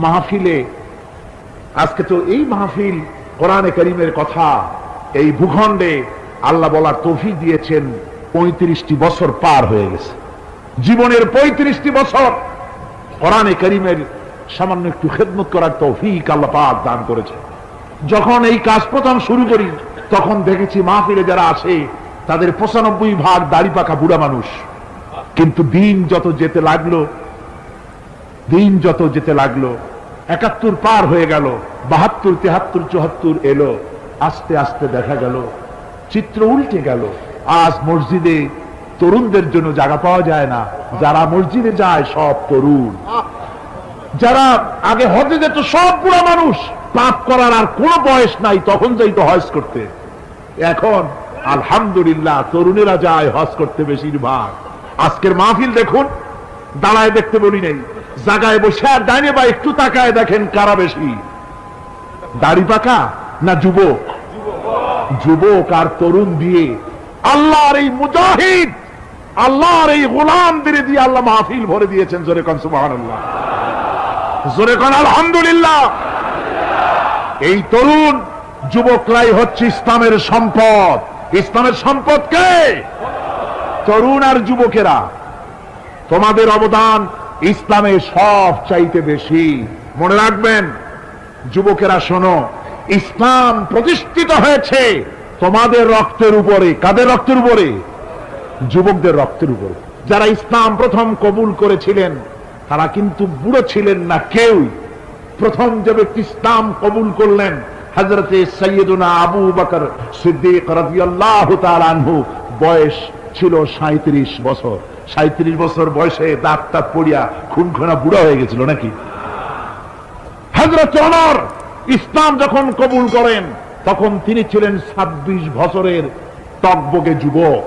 মাহফিলে, আজকে তো এই মাহফিল কোরআনে কারীমের কথা এই ভূখণ্ডে আল্লাহ বলার তৌফিক দিয়েছেন। 35টি বছর পার হয়ে গেছে, জীবনের 35টি বছর কোরআনে কারীমের সামান্য একটু খেদমত করার তৌফিক আল্লাহ পাক দান করেছে। যখন এই কাজ প্রথম শুরু করি তখন দেখেছি মাহফিলে যারা আসে তাদের 95% দাড়ি পাকা বুড়া মানুষ। কিন্তু দিন যত যেতে লাগলো, দিন যত যেতে লাগলো, 71 পার হয়ে গেল, 72, 73, 74 এলো, আস্তে আস্তে দেখা গেল চিত্র উল্টে গেল। আজ মসজিদে তরুণদের জন্য জায়গা পাওয়া যায় না। যারা মসজিদে যায় সব তরুণ, যারা আগে হজে যেত সব বুড়া মানুষ, পাপ করার আর কোনো বয়স নাই, তখন যাইতো হজ করতে। এখন আলহামদুলিল্লাহ তরুণেরা যায় হজ করতে বেশিরভাগ। আজকের মাহফিল দেখুন, দাঁড়ায় দেখতে বলি নাই, জায়গায় বসে আর ডাইনে বা একটু তাকায় দেখেন কারা বেশি, দাড়ি পাকা না যুবক? যুবক আর তরুণ দিয়ে আল্লাহর এই মুজাহিদ, আল্লাহর এই গোলামদের দিয়ে আল্লাহ মাহফিল ভরে দিয়েছেন। জোরে কোন সুবহানাল্লাহ, জোরে কোন আলহামদুলিল্লাহ। এই তরুণ যুবকরাই হচ্ছে ইসলামের সম্পদ। ইসলামের সম্পদ কে? তরুণ আর যুবকেরা। তোমাদের অবদান ইসলামে সব চাইতে বেশি। মনে রাখবেন যুবকেরা, শোনো, ইসলাম প্রতিষ্ঠিত হয়েছে তোমাদের রক্তের উপরে। কাদের রক্তের উপরে? যুবকদের রক্তের উপরে। যারা ইসলাম প্রথম কবুল করেছিলেন তারা কিন্তু বুড়ো ছিলেন না কেউ, প্রথম যে ব্যক্তি ইসলাম কবুল করলেন হযরতে সাইয়্যিদুনা আবু বকর সিদ্দিক রাদিয়াল্লাহু তাআলা আনহু, বয়স ছিল 37 বছর। 37 বছর বয়সে দাঁত টাত পড়িয়া খুনখুনা বুড়া হয়ে গেছিল নাকি? হযরত ওমর ইসলাম যখন কবুল করেন তখন তিনি ছিলেন 26 বছরের টকবগে যুবক,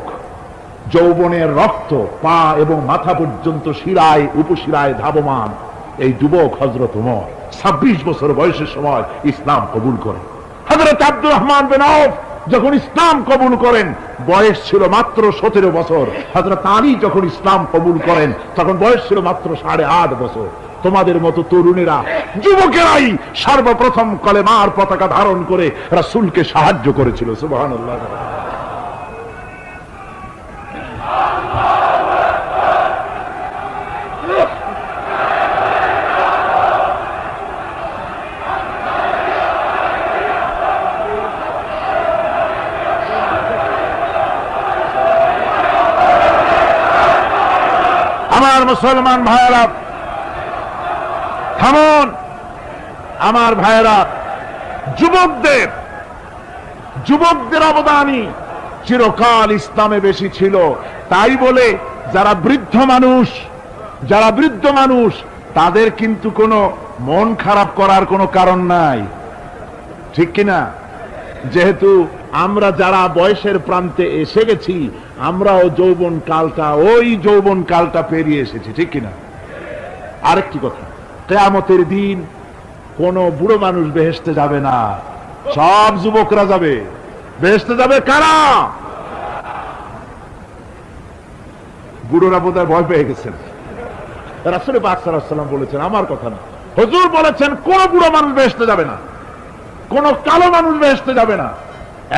যৌবনের রক্ত পা এবং মাথা পর্যন্ত শিরায় উপশিরায় ধাবমান এই যুবক হযরত ওমর 26 বছর বয়সের সময় ইসলাম কবুল করেন। হযরত আব্দুর রহমান বিন আউফ যখন ইসলাম কবুল করেন বয়স ছিল মাত্র 17 বছর। হযরত আলী যখন ইসলাম কবুল করেন তখন বয়স ছিল মাত্র 8.5 বছর। তোমাদের মতো তরুণেরা, যুবকেরাই সর্বপ্রথম কলেমার পতাকা ধারণ করে রাসূলকে সাহায্য করেছিল। সুবহানাল্লাহ। আমার মুসলমান ভাইয়েরা থামুন। আমার ভাইয়েরা, যুবকদের অবদানই চিরকাল ইসলামে বেশি ছিল। তাই বলে যারা বৃদ্ধ মানুষ তাদের কিন্তু কোনো মন খারাপ করার কোনো কারণ নাই, ঠিক কিনা? যেহেতু আমরা যারা বয়সের প্রান্তে এসে গেছি আমরাও ওই যৌবন কালটা পেরিয়ে এসেছি, ঠিক কিনা? আরেকটি কথা, কিয়ামতের দিন কোন বুড়ো মানুষ বেহেশতে যাবে না, সব যুবকরা যাবে। বেহেশতে যাবে কারা? বুড়োরা বোধহয় ভয় পেয়ে গেছেন। রাসূল পাক সাল্লাল্লাহু আলাইহি ওয়াসাল্লাম বলেছেন, আমার কথা না, হুজুর বলেছেন কোন বুড়ো মানুষ বেহেশতে যাবে না, কোন কালো মানুষ বেহেশতে যাবে না।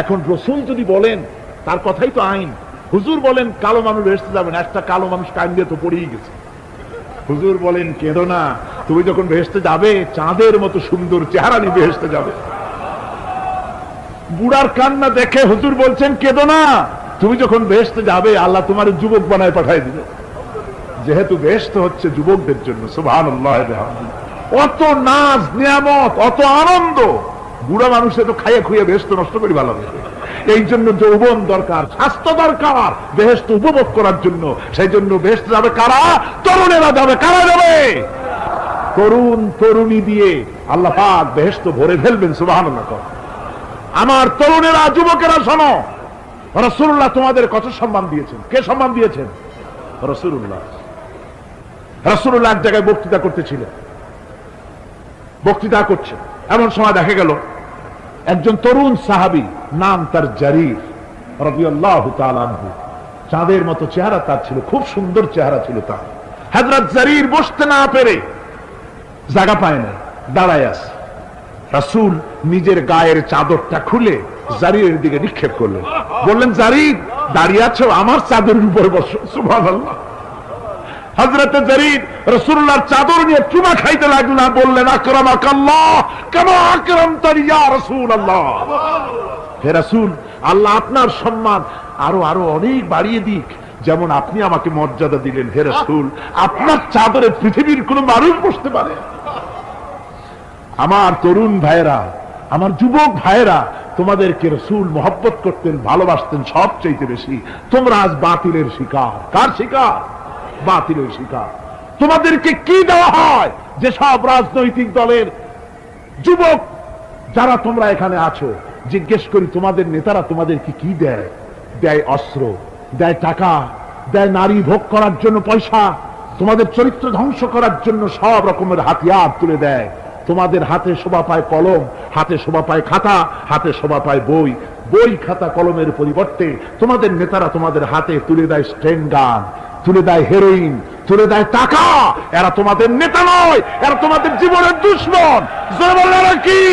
এখন রাসূল যদি বলেন তার কথাই তো আইন। হুজুর বলেন কালো মানুষ বেহেশতে যাবে না, একটা কালো মানুষ কান দিয়ে তো পড়েই গেছে। হুজুর বলেন কেঁদো না, তুমি যখন বেহেশতে যাবে চাঁদের মতো সুন্দর চেহারা নিয়ে বেহেশতে যাবে। বুড়ার কান্না দেখে হুজুর বলছেন কেঁদো না, তুমি যখন বেহেশতে যাবে আল্লাহ তোমার যুবক বানায় পাঠায় দিবে। যেহেতু বেহেশত হচ্ছে যুবকদের জন্য, সুবহানাল্লাহ। অত নাজ নিয়ামত, অত আনন্দ, বুড়া মানুষে তো খাইয়ে খুইয়ে বেহেশত নষ্ট করি ভালো হবে। এই জন্য যৌবন দরকার, স্বাস্থ্য দরকার বেহেশত উপভোগ করার জন্য। সেই জন্য বেহেশতে যাবে কারা? তরুণেরা যাবে। কারা যাবে? তরুণী দিয়ে আল্লাহ পাক বেহেশত ভরে ফেলবেন। সুবহানাল্লাহ। আমার তরুণেরা, যুবকেরা শোনো, রাসূলুল্লাহ তোমাদের কত সম্মান দিয়েছেন। কে সম্মান দিয়েছেন? রাসূলুল্লাহ। রাসূলুল্লাহ এক জায়গায় বক্তৃতা করতেছিলেন, বক্তৃতা করছেন, এমন সময় দেখা গেল একজন তরুণ সাহাবী, নাম তার জারীর রাদিয়াল্লাহু তাআলা আনহু। চাঁদের মতো চেহারা তার ছিল, খুব সুন্দর চেহারা ছিল তার। হযরত জারীর বসতে না পেরে জায়গা পায় না, দাঁড়ায় আছে। রাসূল নিজের গায়ের চাদরটা খুলে জারীরের দিকে নিক্ষেপ করলেন, বললেন, জারীর দাঁড়িয়ে আছো, আমার চাদরের উপরে বসো। সুবহানাল্লাহ। হযরত জারীর রাসূলুল্লাহর চাদর নিয়ে চুমা খাইতে লাগলেন, বললেন, আকরামাকাল্লাহ কামা আকরামতানি ইয়া রাসূলুল্লাহ। হে রাসূল, আল্লাহ আপনার সম্মান আরো অনেক বাড়িয়ে দিক, যেমন আপনি আমাকে মর্যাদা দিলেন। হে রাসূল, আপনার চাদরে পৃথিবীর কোন মানুষ বসতে পারে? আমার তরুণ ভাইয়েরা, আমার যুবক ভাইয়েরা, তোমাদেরকে রাসূল মহব্বত করতেন, ভালোবাসতেন সবচেয়ে বেশি। তোমরা আজ বাতিলের শিকার। কার শিকার? বাতিলের শিকার। তোমাদেরকে কি দেওয়া হয়? যে সব রাজনৈতিক দলের যুবক যারা তোমরা এখানে আছো, জিজ্ঞেস করি তোমাদের নেতারা তোমাদেরকে কি দেয়? দেয় অস্ত্র, দেয় টাকা, দেয় নারী ভোগ করার জন্য পয়সা, তোমাদের চরিত্র ধ্বংস করার জন্য সব রকমের হাতিয়ার তুলে দেয়। তোমাদের হাতে শোভা পায় কলম, হাতে শোভা পায় খাতা, হাতে শোভা পায় বই। বই খাতা কলমের পরিবর্তে তোমাদের নেতারা তোমাদের হাতে তুলে দেয় স্ট্রেন গান, তুলে দেয় হেরোইন, তুলে দেয় টাকা। এরা তোমাদের নেতা নয়, এরা তোমাদের জীবনের দুশমন। জোরে কি?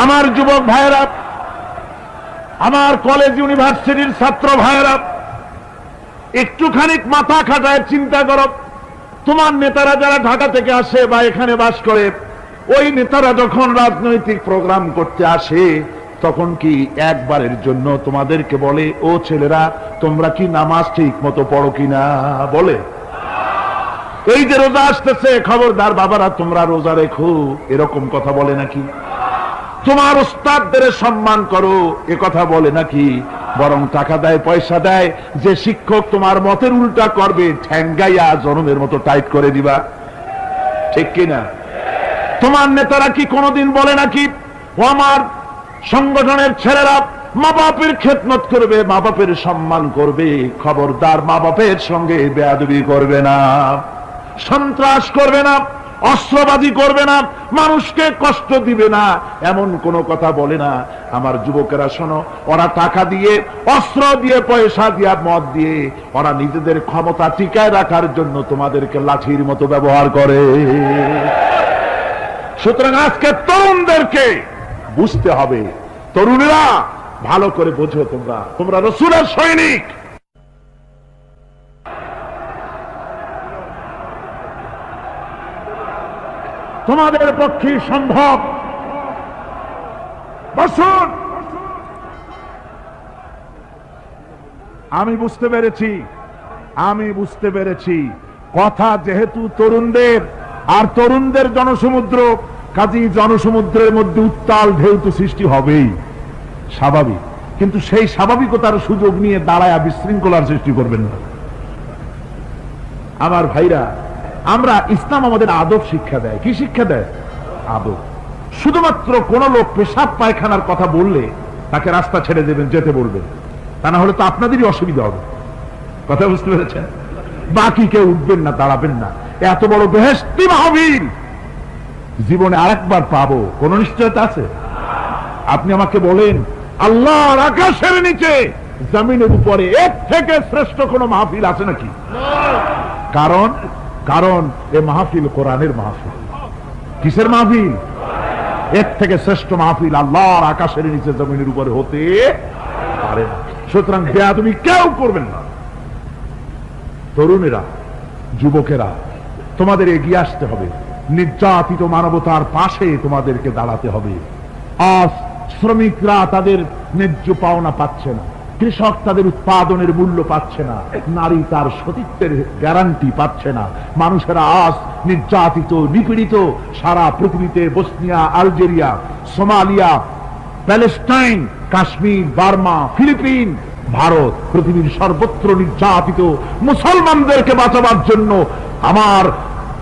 আমার যুবক ভাইয়েরা, আমার কলেজ ইউনিভার্সিটির ছাত্র ভাইয়েরা, একটুখানি মাথা খাটায় চিন্তা করো। তোমার নেতারা যারা ঢাকা থেকে আসে বা এখানে বাস করে, ওই নেতারা যখন রাজনৈতিক প্রোগ্রাম করতে আসে তখন কি একবারের জন্য তোমাদেরকে বলে, ও ছেলেরা তোমরা কি নামাজ ঠিক মতো পড়ো কিনা? বলে এই যে রোজা আসতেছে, খবরদার বাবারা তোমরা রোজা রেখো, এরকম কথা বলে নাকি? তোমার ওস্তাদদের সম্মান করো, এ কথা বলে নাকি? বরং টাকা দেয়, পয়সা দেয়, যে শিক্ষক তোমার মতের উল্টা করবে ঠ্যাঙ্গাইয়া জনমের মতো টাইট করে দিবা, ঠিক কিনা? তোমার নেতারা কি কোনোদিন বলে নাকি, ও আমার সংগঠনের ছেলেরা মা বাপের খেদমত করবে, মা বাপের সম্মান করবে, খবরদার মা বাপের সঙ্গে বেয়াদবি করবে না, সন্ত্রাস করবে না, অস্ত্রবাদী করবে না, মানুষকে কষ্ট দিবে না, এমন কোন কথা বলে না? আমার যুবকেরা শোনো, ওরা টাকা দিয়ে, অস্ত্র দিয়ে, পয়সা দিয়ে, মদ দিয়ে ওরা নিজেদের ক্ষমতা টিকায় রাখার জন্য তোমাদেরকে লাঠির মতো ব্যবহার করে। সুতরাং আজকে তরুণদেরকে বুঝতে হবে, তরুণেরা ভালো করে বোঝো, তোমরা রাসূলের সৈনিক। তোমাদের পক্ষে সম্ভব। বসুন, আমি বুঝতে পেরেছি কথা যেহেতু তরুণদের, আর তরুণদের জনসমুদ্র, কাজী জনসমুদ্রের মধ্যে উত্তাল ঢেউ তো সৃষ্টি হবেই, স্বাভাবিক। কিন্তু সেই স্বাভাবিকতার সুযোগ নিয়ে দাঁড়ায় বিশৃঙ্খলার সৃষ্টি করবেন না। আমার ভাইরা, আমরা ইসলাম আমাদের আদব শিক্ষা দেয়। কি শিক্ষা দেয়? আদব। শুধুমাত্র কোন লোক পেশাব পায়খানার কথা বললে তাকে রাস্তা ছেড়ে দেবেন, যেতে বলবেন, তা না হলে তো আপনাদেরই অসুবিধা হবে। কথা বুঝতে পেরেছেন? বাকি কেউ উঠবেন না, দাঁড়াবেন না। এত বড় বেহেশতি মাহফিল জীবনে আরেকবার পাবো কোন নিশ্চয়তা আছে? আপনি আমাকে বলেন, আল্লাহর আকাশের নিচে, জমিনের উপরে এর থেকে শ্রেষ্ঠ কোন মাহফিল আছে নাকি? কারণ এ মাহফিল কোরআনের মাহফিল। কিসের মাহফিল? এর থেকে শ্রেষ্ঠ মাহফিল আল্লাহর আকাশের নিচে, জমিনের উপরে হতে পারে না। সুতরাং বেয়াদবি কেউ করবেন না। তরুণেরা, যুবকেরা, তোমাদের এগিয়ে আসতে হবে। নির্যাতিত মানবতার পাশে তোমাদেরকে দাঁড়াতে হবে। আজ শ্রমিকরা তাদের ন্যায্য পাওনা পাচ্ছে না, কৃষক তাদের উৎপাদনের মূল্য পাচ্ছে না, নারী তার সতীত্বের গ্যারান্টি পাচ্ছে না। মানুষেরা আজ নির্যাতিত, নিপীড়িত। সারা পৃথিবীতে Bosnia, Algeria, Somalia, Palestine, Kashmir, Burma, Philippines, Bharat, পৃথিবীর সর্বত্র নির্যাতিত মুসলমানদেরকে বাঁচাবার জন্য আমার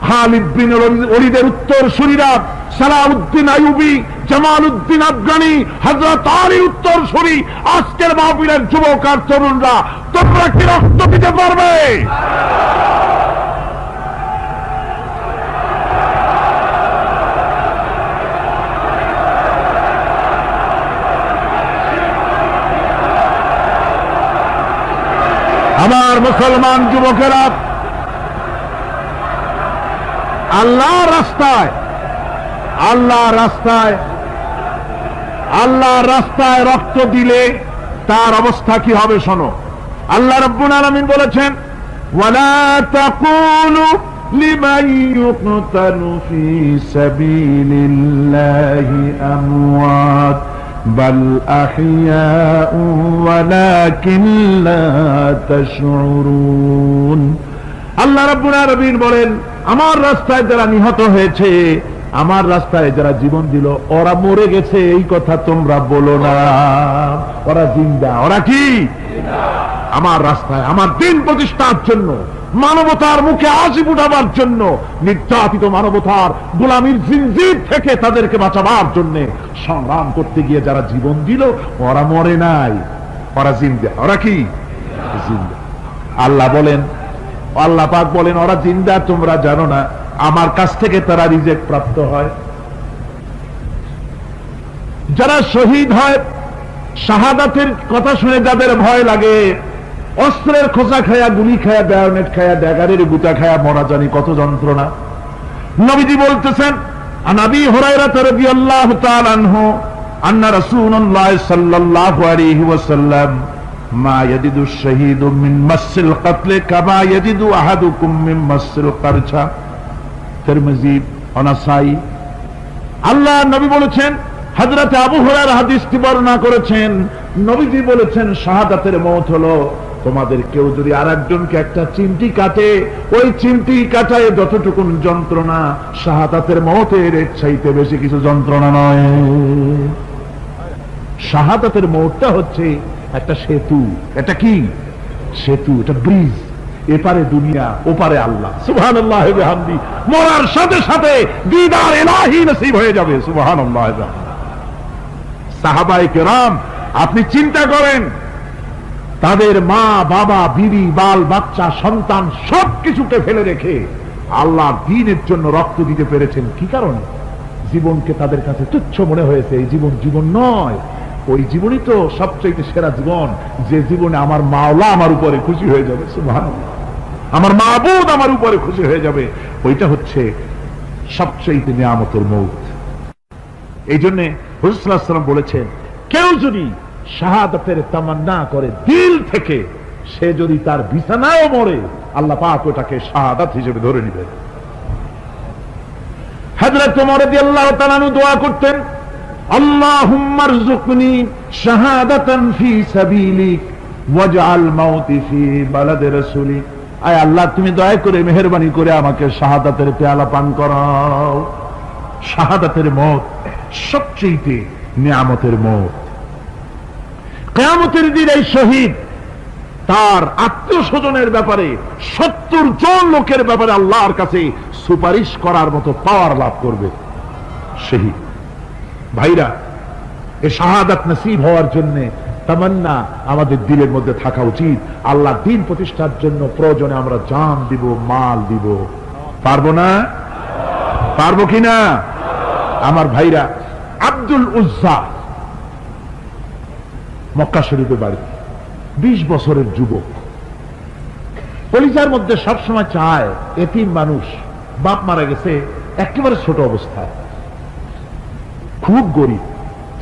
খালিদ বিন ওলীদের উত্তরসূরিরা, সালাউদ্দিন আইয়ুবী, জামালউদ্দিন আফগানি, হযরত আলী উত্তরসূরি, আজকের মাহফিলের যুবক আর তরুণরা, তোমরা কি রক্ত দিতে পারবে? আমার মুসলমান যুবকেরা, আল্লাহর রাস্তায় রক্ত দিলে তার অবস্থা কি হবে শোনো। আল্লাহ রাব্বুল আলামিন বলেছেন, ওয়ালা তাকুলু লিমান ইউকতালু ফি সাবিলিল্লাহি আমওয়াত বাল আহইয়াউ ওয়ালাকিন লা তাশউরুন। আল্লাহ রাব্বুল আলামিন বলেন, আমার রাস্তায় যারা নিহত হয়েছে, আমার রাস্তায় যারা জীবন দিল, ওরা মরে গেছে এই কথা তোমরা বলো না, ওরা জিন্দা। ওরা কি? আমার রাস্তায়, আমার দিন প্রতিষ্ঠার জন্য, মানবতার মুখে হাসি ফুটাবার জন্য, নির্যাতিত মানবতার গোলামীর জিনজির থেকে তাদেরকে বাঁচাবার জন্য সংগ্রাম করতে গিয়ে যারা জীবন দিল, ওরা মরে নাই, ওরা জিন্দা। ওরা কি? জিন্দা। আল্লাহ পাক বলেন, ওরা জিন্দা তোমরা জানো না, আমার কাছ থেকে তারা রিজেক্ট প্রাপ্ত হয়। যারা শহীদ হয়, শাহাদাতের কথা শুনে যাদের ভয় লাগে, অস্ত্রের খোঁচা খায়া, গুলি খায়া, বায়োনেট খায়া, ড্যাগারের গুতা খায়া মরা, জানি কত যন্ত্রণা। নবীজি বলতেছেন, আন আবি হুরায়রা রাদিয়াল্লাহু তাআলা আনহু আন্না রাসূলুল্লাহ সাল্লাল্লাহু আলাইহি ওয়াসাল্লাম মা ইয়াজিদু শাহীদু মিন মাসিল কাতল কামা ইয়াজিদু আহাদুকুম মিন মাসিল কারছা। তিরমিজি ও নাসাই। আল্লাহ নবী বলেছেন, হযরত আবু হুরায়রা হাদিসটি বর্ণনা করেছেন, নবীজি বলেছেন শাহাদাতের মওত হলো তোমাদের কেউ যদি আরেকজনকে একটা চিমটি কাটে, ওই চিমটি কাটায় যতটুকু যন্ত্রণা, শাহাদাতের মওতের এর চাইতে বেশি কিছু যন্ত্রণা নয়। শাহাদাতের মওতটা হচ্ছে একটা সেতু। এটা কি সেতু? এটা ব্রিজ। এপারে দুনিয়া, ওপারে আল্লাহ। সুবহানাল্লাহ ওয়া বিহামদি। মরার সাথে সাথে দিদার ইলাহি নসিব হয়ে যাবে। সুবহানাল্লাহ। সাহাবায়ে কেরাম, আপনি চিন্তা করেন, তাদের মা বাবা বিবি বাল বাচ্চা সন্তান সবকিছুকে ফেলে রেখে আল্লাহ দ্বীনের জন্য রক্ত দিতে পেরেছেন। কি কারণে? জীবনকে তাদের কাছে তুচ্ছ মনে হয়েছে। এই জীবন জীবন নয়, ওই জীবনই তো সবচেয়ে সেরা জীবন, যে জীবনে আমার মাওলা আমার উপরে খুশি হয়ে যাবে। সুবহানাল্লাহ। আমার মাবুদ আমার উপরে খুশি হয়ে যাবে, ওইটা হচ্ছে সবচেয়ে নিয়ামতের মওত। এই জন্য হুজুর সাল্লাল্লাহু আলাইহি ওয়াসাল্লাম বলেছেন, কেউ যদি শাহাদাতের তামান্না করে দিল থেকে, সে যদি তার বিছানায়ও মরে, আল্লাহ পাক ওটাকে শাহাদাত হিসেবে ধরে নেবে। হযরত ওমর রাদিয়াল্লাহু তাআলা আনহু দোয়া করতেন, আল্লাহুম্মা রযুকনি শাহাদাতান ফি সাবিলিক ওয়াজআল মাউতি ফি বালাদি রাসূলিক। আয় আল্লাহ, তুমি দয়া করে মেহেরবানি করে আমাকে শাহাদাতের পেয়ালা পান করাও। শাহাদাতের মওত সবচেয়ে নিয়ামতের মওত। কিয়ামতের দিন এই শহীদ তার আত্মীয় স্বজনের ব্যাপারে 70 জন লোকের ব্যাপারে আল্লাহর কাছে সুপারিশ করার মতো পাওয়ার লাভ করবে। শহীদ ভাইরা, এই শাহাদাত নসিব হওয়ার জন্য তামান্না আমাদের দিলের মধ্যে থাকা উচিত। আল্লাহ দ্বীন প্রতিষ্ঠার জন্য প্রয়োজনে আমরা জান দিব, মাল দিব। পারবো না? পারবো কিনা? আমার ভাইরা, আব্দুল উজ্জা মক্কা শরীফে বাড়ি, 20 বছরের যুবক, পরিচার মধ্যে সবসময় চায় এতিম মানুষ, বাপ মারা গেছে একেবারে ছোট অবস্থায়, খুব গরিব।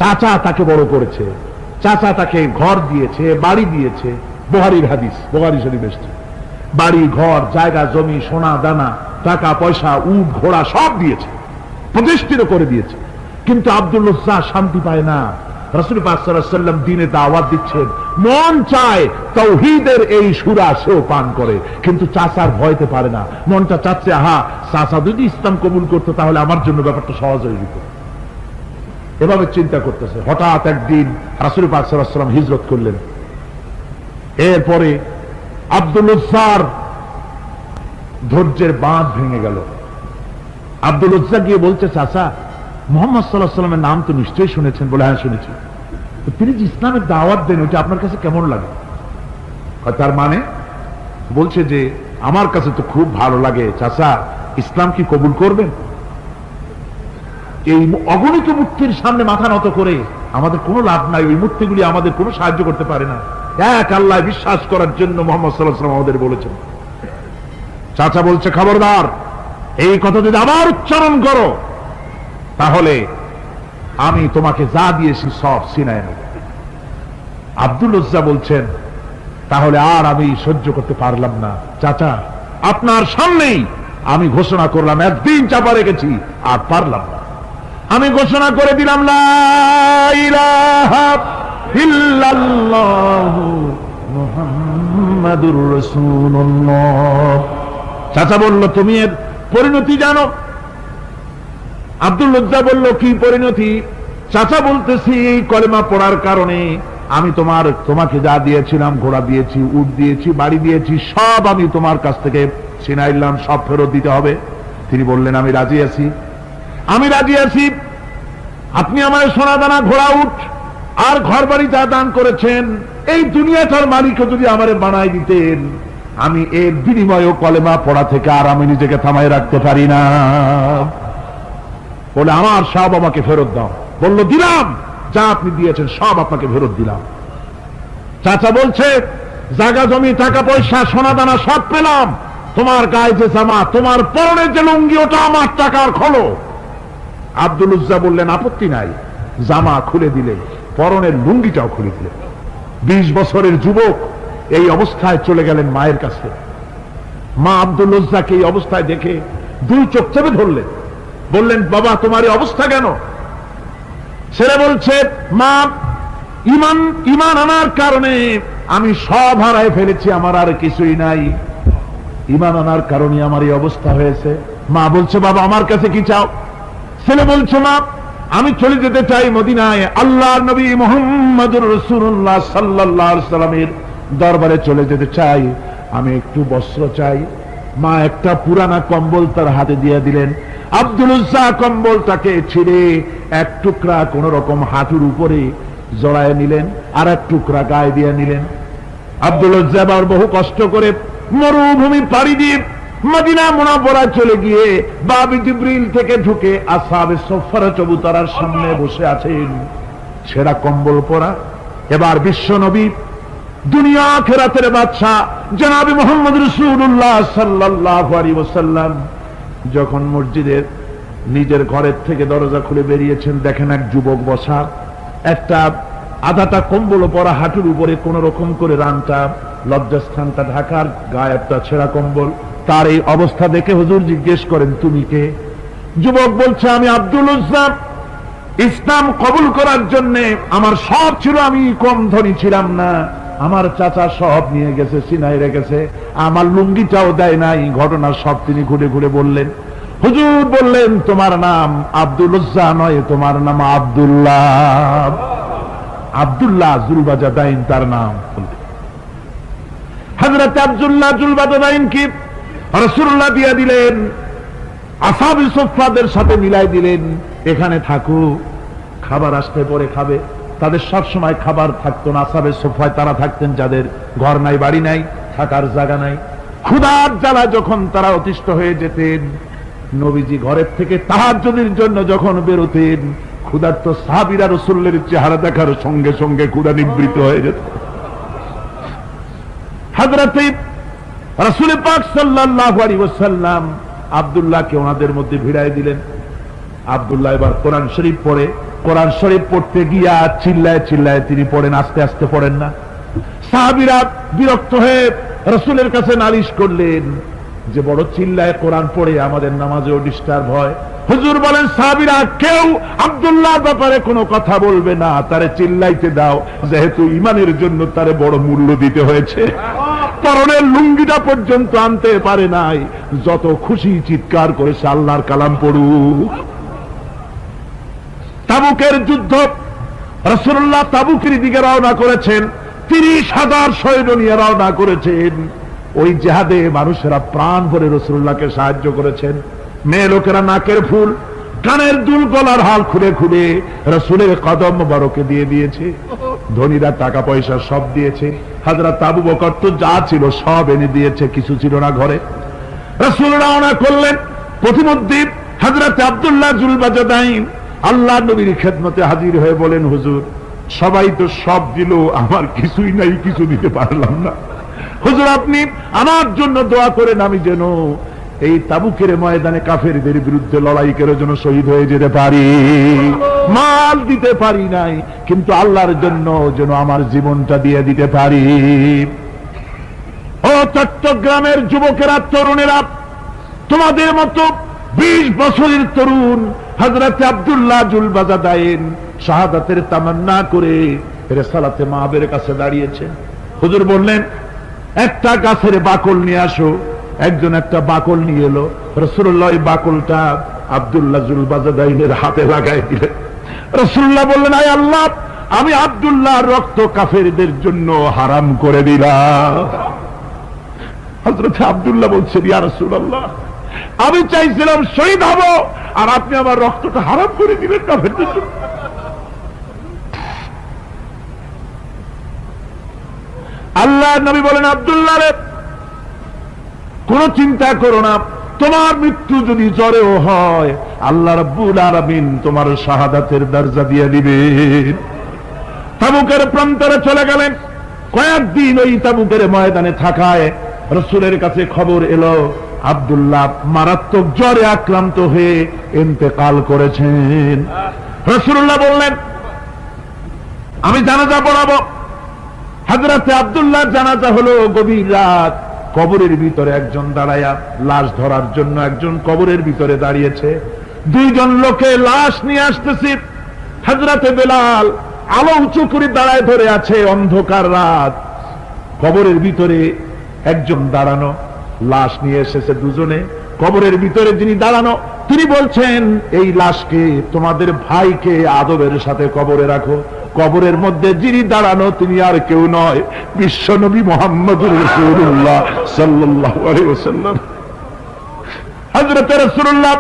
চাচা তাকে বড় করেছে, চাচা তাকে ঘর দিয়েছে, বাড়ি দিয়েছে। বুখারীর হাদিস, বুখারী শরীফ এসেছে। বাড়ি ঘর জায়গা জমি সোনা দানা টাকা পয়সা উট ঘোড়া সব দিয়েছে, প্রতিষ্ঠিত করে দিয়েছে। কিন্তু আব্দুল উজ্জা শান্তি পায় না। রাসূল পাক সাল্লাল্লাহু আলাইহি ওয়াসাল্লাম দ্বীনে দাওয়াত দিচ্ছেন, মন চায় তাওহীদের এই সুরা সেও পান করে, কিন্তু চাচার ভয়তে পারে না। মনটা চাচ্ছে, আহা, চাচা যদি ইসলাম কবুল করতো তাহলে আমার জন্য ব্যাপারটা সহজ হয়ে যেত। এভাবে চিন্তা করতেছে। হঠাৎ একদিন রাসূল পাক সাল্লাল্লাহু আলাইহি ওয়াসাল্লাম হিজরত করলেন। এরপরে আব্দুল উজ্জার ধৈর্যের বাঁধ ভেঙে গেল। আব্দুল উজ্জা গিয়ে বলছে, চাচা, মুহাম্মদ সাল্লাল্লাহু আলাইহি ওয়াসাল্লামের নাম তো নিশ্চয়ই শুনেছেন। বলে, হ্যাঁ শুনেছি। তিনি যে ইসলামের দাওয়াত দেন, ওইটা আপনার কাছে কেমন লাগে? তার মানে বলছে যে আমার কাছে তো খুব ভালো লাগে। চাচা, ইসলাম কি কবুল করবেন? এই অগণিত মূর্তির সামনে মাথা নত করে আমাদের কোনো লাভ নাই। ওই মূর্তিগুলি আমাদের কোনো সাহায্য করতে পারে না। এক আল্লাহ বিশ্বাস করার জন্য মুহাম্মদ সাল্লাল্লাহু আলাইহি ওয়াসাল্লাম আমাদের বলেছেন। চাচা বলছে, খবরদার, এই কথা যদি আবার উচ্চারণ করো তাহলে আমি তোমাকে যা দিয়েছি সব ছিনায় নেব। আব্দুল উজ্জা বলছেন, তাহলে আর আমি সহ্য করতে পারলাম না। চাচা, আপনার সামনেই আমি ঘোষণা করলাম, একদিন চাপা রেখেছি, আর পারলাম না। আমি ঘোষণা করে দিলাম, লা ইলাহা ইল্লাল্লাহু মুহাম্মাদুর রাসূলুল্লাহ। চাচা বলল, তুমি এর পরিণতি জানো? আব্দুল উজ্জা বলল, কি পরিণতি? চাচা বলতেছি, এই কলেমা পড়ার কারণে আমি তোমাকে যা দিয়েছিলাম, ঘোড়া দিয়েছি, উট দিয়েছি, বাড়ি দিয়েছি, সব আমি তোমার কাছ থেকে ছিনাইলাম, সব ফেরত দিতে হবে। তিনি বললেন, আমি রাজি আছি, আমি রাজি আছি। আপনি আমার সোনা দানা ঘোড়া উট আর ঘর বাড়ি যা দান করেছেন, এই দুনিয়াটার মালিকও যদি আমারে বানাই দিতেন, আমি এর বিনিময়ে কলেমা পড়া থেকে আর আমি নিজেকে থামাই রাখতে পারি না। বলে, আমার সব আমাকে ফেরত দাও। বলল, দিলাম, যা আপনি দিয়েছেন সব আপনাকে ফেরত দিলাম। চাচা বলছে, জায়গা জমি টাকা পয়সা সোনা দানা সব পেলাম, তোমার গায়ে যে জামা, তোমার পরনের যে লুঙ্গি, ওটা আমার টাকার খোলো। আব্দুল উজ্জা বললেন, আপত্তি নাই। জামা খুলে দিলেন, পরনের লুঙ্গিটাও খুলে দিলেন। 20 বছরের যুবক এই অবস্থায় চলে গেলেন মায়ের কাছে। মা আব্দুল উজ্জাকে এই অবস্থায় দেখে 2 চোখ চেপে ধরলেন, বললেন, বাবা, তোমার এই অবস্থা কেন? ছেলে বলছে, মা, ইমান ইমান আনার কারণে আমি সব হারায় ফেলেছি, আমার আর কিছুই নাই, ইমান আনার কারণে আমার এই অবস্থা হয়েছে। মা বলছে, বাবা আমার কাছে কি চাও? ছেলে বলছে, মা আমি চলে যেতে চাই মদিনায়, আল্লাহর নবী মুহাম্মদুর রাসূলুল্লাহ সাল্লাল্লাহু আলাইহি সাল্লামের দরবারে চলে যেতে চাই, আমি একটু বস্ত্র চাই। মা একটা পুরানা কম্বল তার হাতে দিয়ে দিলেন। আব্দুল উজ্জা কম্বলটাকে ছিঁড়ে এক টুকরা কোন রকম হাঁটুর উপরে জড়ায় নিলেন, আর এক টুকরা গায়ে দিয়ে নিলেন। আব্দুল উজ্জা আবার বহু কষ্ট করে মরুভূমি পাড়ি দিয়ে মদিনা মুনাওয়ারায় চলে গিয়ে বাবি জিবরিল থেকে ঢুকে আসহাবে সুফফা চবুতরার সামনে বসে আছেন, ছেঁড়া কম্বল পরা। এবার বিশ্ব নবী, দুনিয়া আখিরাতের বাদশা জনাবে মুহাম্মদ রাসূলুল্লাহ সাল্লাল্লাহু আলাইহি ওয়াসাল্লাম যখন মসজিদের নিজের ঘরের থেকে দরজা খুলে বেরিয়েছেন, দেখেন এক যুবক বসা, একটা আধাটা কম্বল পরা, হাঁটুর উপরে কোন রকম করে রানটা লজ্জাস্থানটা ঢাকার, গায়ে একটা ছেঁড়া কম্বল। তার এই অবস্থা দেখে হুজুর জিজ্ঞেস করেন, তুমি কে? যুবক বলছে, আমি আব্দুল উজ্জা। ইসলাম কবুল করার জন্য আমার সব ছিল, আমি কম ধনী ছিলাম না, আমার চাচা সব নিয়ে গেছে, সিনাই রেখেছে, আমার লুঙ্গিটাও দেয় নাই। ঘটনা সব তিনি ঘুরে ঘুরে বললেন। হুজুর বললেন, তোমার নাম আব্দুল উজ্জা নয়, তোমার নাম আব্দুল্লাহ। আব্দুল্লাহ জুলবাজাদাইন তার নাম। হযরত আব্দুল্লাহ জুলবাজাদাইন কি রাসূলুল্লাহ দিয়ে দিলেন, আসহাবে সুফফাদের সাথে মিলাই দিলেন, এখানে থাকো, খাবার আসতে পরে খাবে। তাদের সব সময় খাবার থাকতো না। আসহাবে সুফফায় তারা থাকতেন যাদের ঘর নাই, বাড়ি নাই, থাকার জায়গা নাই। ক্ষুধার জ্বালা যখন তারা অতিষ্ঠ হয়ে যেতেন, নবীজি ঘরের থেকে তাহাজ্জুদের জন্য যখন বেরোতেন, ক্ষুধার্ত সাহাবীরা রাসূলের চেহারা দেখার সঙ্গে সঙ্গে ক্ষুধা নিবৃত্ত হয়ে যেত। হযরত রাসূল পাক সাল্লাল্লাহু আলাইহি ওয়াসাল্লাম আব্দুল্লাহকে ওনাদের মধ্যে ভিড়ায় দিলেন। আব্দুল্লাহ এবার কোরআন শরীফ পড়ে। কোরআন শরীফ পড়তে গিয়া চিল্লায় চিল্লায় তিনি পড়েন, আস্তে আস্তে পড়েন না। সাহাবীরা বিরক্ত হয়ে রাসূলের কাছে নালিশ করলেন যে বড় চিল্লায় কোরআন পড়ে, আমাদের নামাজেও ডিস্টার্ব হয়। হুজুর বলেন, সাহাবীরা কেউ আব্দুল্লাহর ব্যাপারে কোনো কথা বলবে না, তারে চিল্লাইতে দাও, যেহেতু ঈমানের জন্য তারে বড় মূল্য দিতে হয়েছে। পরনের লুঙ্গিটা পর্যন্ত আনতে পারে নাই, যত খুশি চিৎকার করেছে আল্লাহর কালাম পড়ুক। তাবুকের যুদ্ধ, রাসূলুল্লাহ তাবুকের দিকে রওনা করেছেন, 30,000 সৈন্য নিয়ে রওনা করেছেন। ওই জিহাদে মানুষেরা প্রাণ ভরে রাসূলুল্লাহকে সাহায্য করেছেন। মেয়ে লোকেরা নাকের ফুল, কানের দুল, গলার হাল খুলে খুলে রাসূলের কদম মোবারকে দিয়ে দিয়েছে। ধনীরা টাকা পয়সা সব দিয়েছে। হযরত আবু বকর তো যা ছিল সব এনে দিয়েছে, কিছু ছিল না ঘরে। রাসূল রওনা করলেন। প্রতিমধ্যে হযরত আব্দুল্লাহ জুলবাজাদাইন আল্লাহর নবীর খেদমতে হাজির হয়ে বলেন, হুজুর সবাই তো সব দিল, আমার কিছুই নাই, কিছু দিতে পারলাম না। হুজুর আপনি আমার জন্য দোয়া করেন, আমি যেন এই তাবুকের ময়দানে কাফেরদের বিরুদ্ধে লড়াই করে যেন শহীদ হয়ে যেতে পারি। মাল দিতে পারি নাই, কিন্তু আল্লাহর জন্য যেন আমার জীবনটা দিয়ে দিতে পারি। ও চট্টগ্রামের যুবকেরা, তরুণেরা, তোমাদের মতো 20 বছরের তরুণ হযরত আব্দুল্লাহ জুলবাজাদাইন শাহাদাতের তামান্না করে রিসালাতে মাহবের কাছে দাঁড়িয়েছেন। হুজুর বললেন, একটা গাছের বাকল নিয়ে আসো। একজন একটা বাকল নিয়ে এলো। রাসূলুল্লাহ এই বাকলটা আব্দুল্লাহ জুলবাজাদাইনের হাতে লাগাই দিলেন। রাসূলুল্লাহ বললেন, আয় আল্লাহ, আমি আব্দুল্লাহর রক্ত কাফেরদের জন্য হারাম করে দিলাম। হযরত আব্দুল্লাহ বলছেন, ইয়া রাসূলুল্লাহ, আমি চাইছিলাম শহীদ হব, আর আপনি আমার রক্তটা হারাম করে দিলেন কাফেরদের জন্য। আল্লাহর নবী বলেন, আব্দুল্লাহ রে, কোন চিন্তা করো না, তোমার মৃত্যু যদি জ্বরেও হয়, আল্লাহ রাব্বুল আলামিন তোমার শাহাদাতের দরজা দিয়ে দিবেন। তাবুকের প্রান্তরে চলে গেলেন। কয়েকদিন ওই তাবুকের ময়দানে থাকায় রাসূলের কাছে খবর এলো, আব্দুল্লাহ মারাত্মক জ্বরে আক্রান্ত হয়ে ইন্তেকাল করেছেন। রাসূলুল্লাহ বললেন, আমি জানাজা পড়াবো। হযরত আব্দুল্লাহ জানাজা হলো গভীর রাত। কবরের ভিতরে একজন দাঁড়ায়া লাশ ধরার জন্য একজন কবরের ভিতরে দাঁড়িয়েছে। 2 জন লোকে লাশ নিয়ে আসতেছে। হযরতে বেলাল আলো উঁচু করে দাঁড়ায় ধরে আছে, অন্ধকার রাত, কবরের ভিতরে একজন দাঁড়ানো, লাশ নিয়ে এসেছে দুজনে, কবরের ভিতরে যিনি দাঁড়ানো তিনি বলছেন, এই লাশকে তোমাদের ভাইকে আদবের সাথে কবরে রাখো। কবরের মধ্যে যিনি দাঁড়ানো তিনি আর কেউ নয়, বিশ্বনবী মুহাম্মদুর রাসূলুল্লাহ সাল্লাল্লাহু আলাইহি ওয়াসাল্লাম। হযরত রাসূলুল্লাহ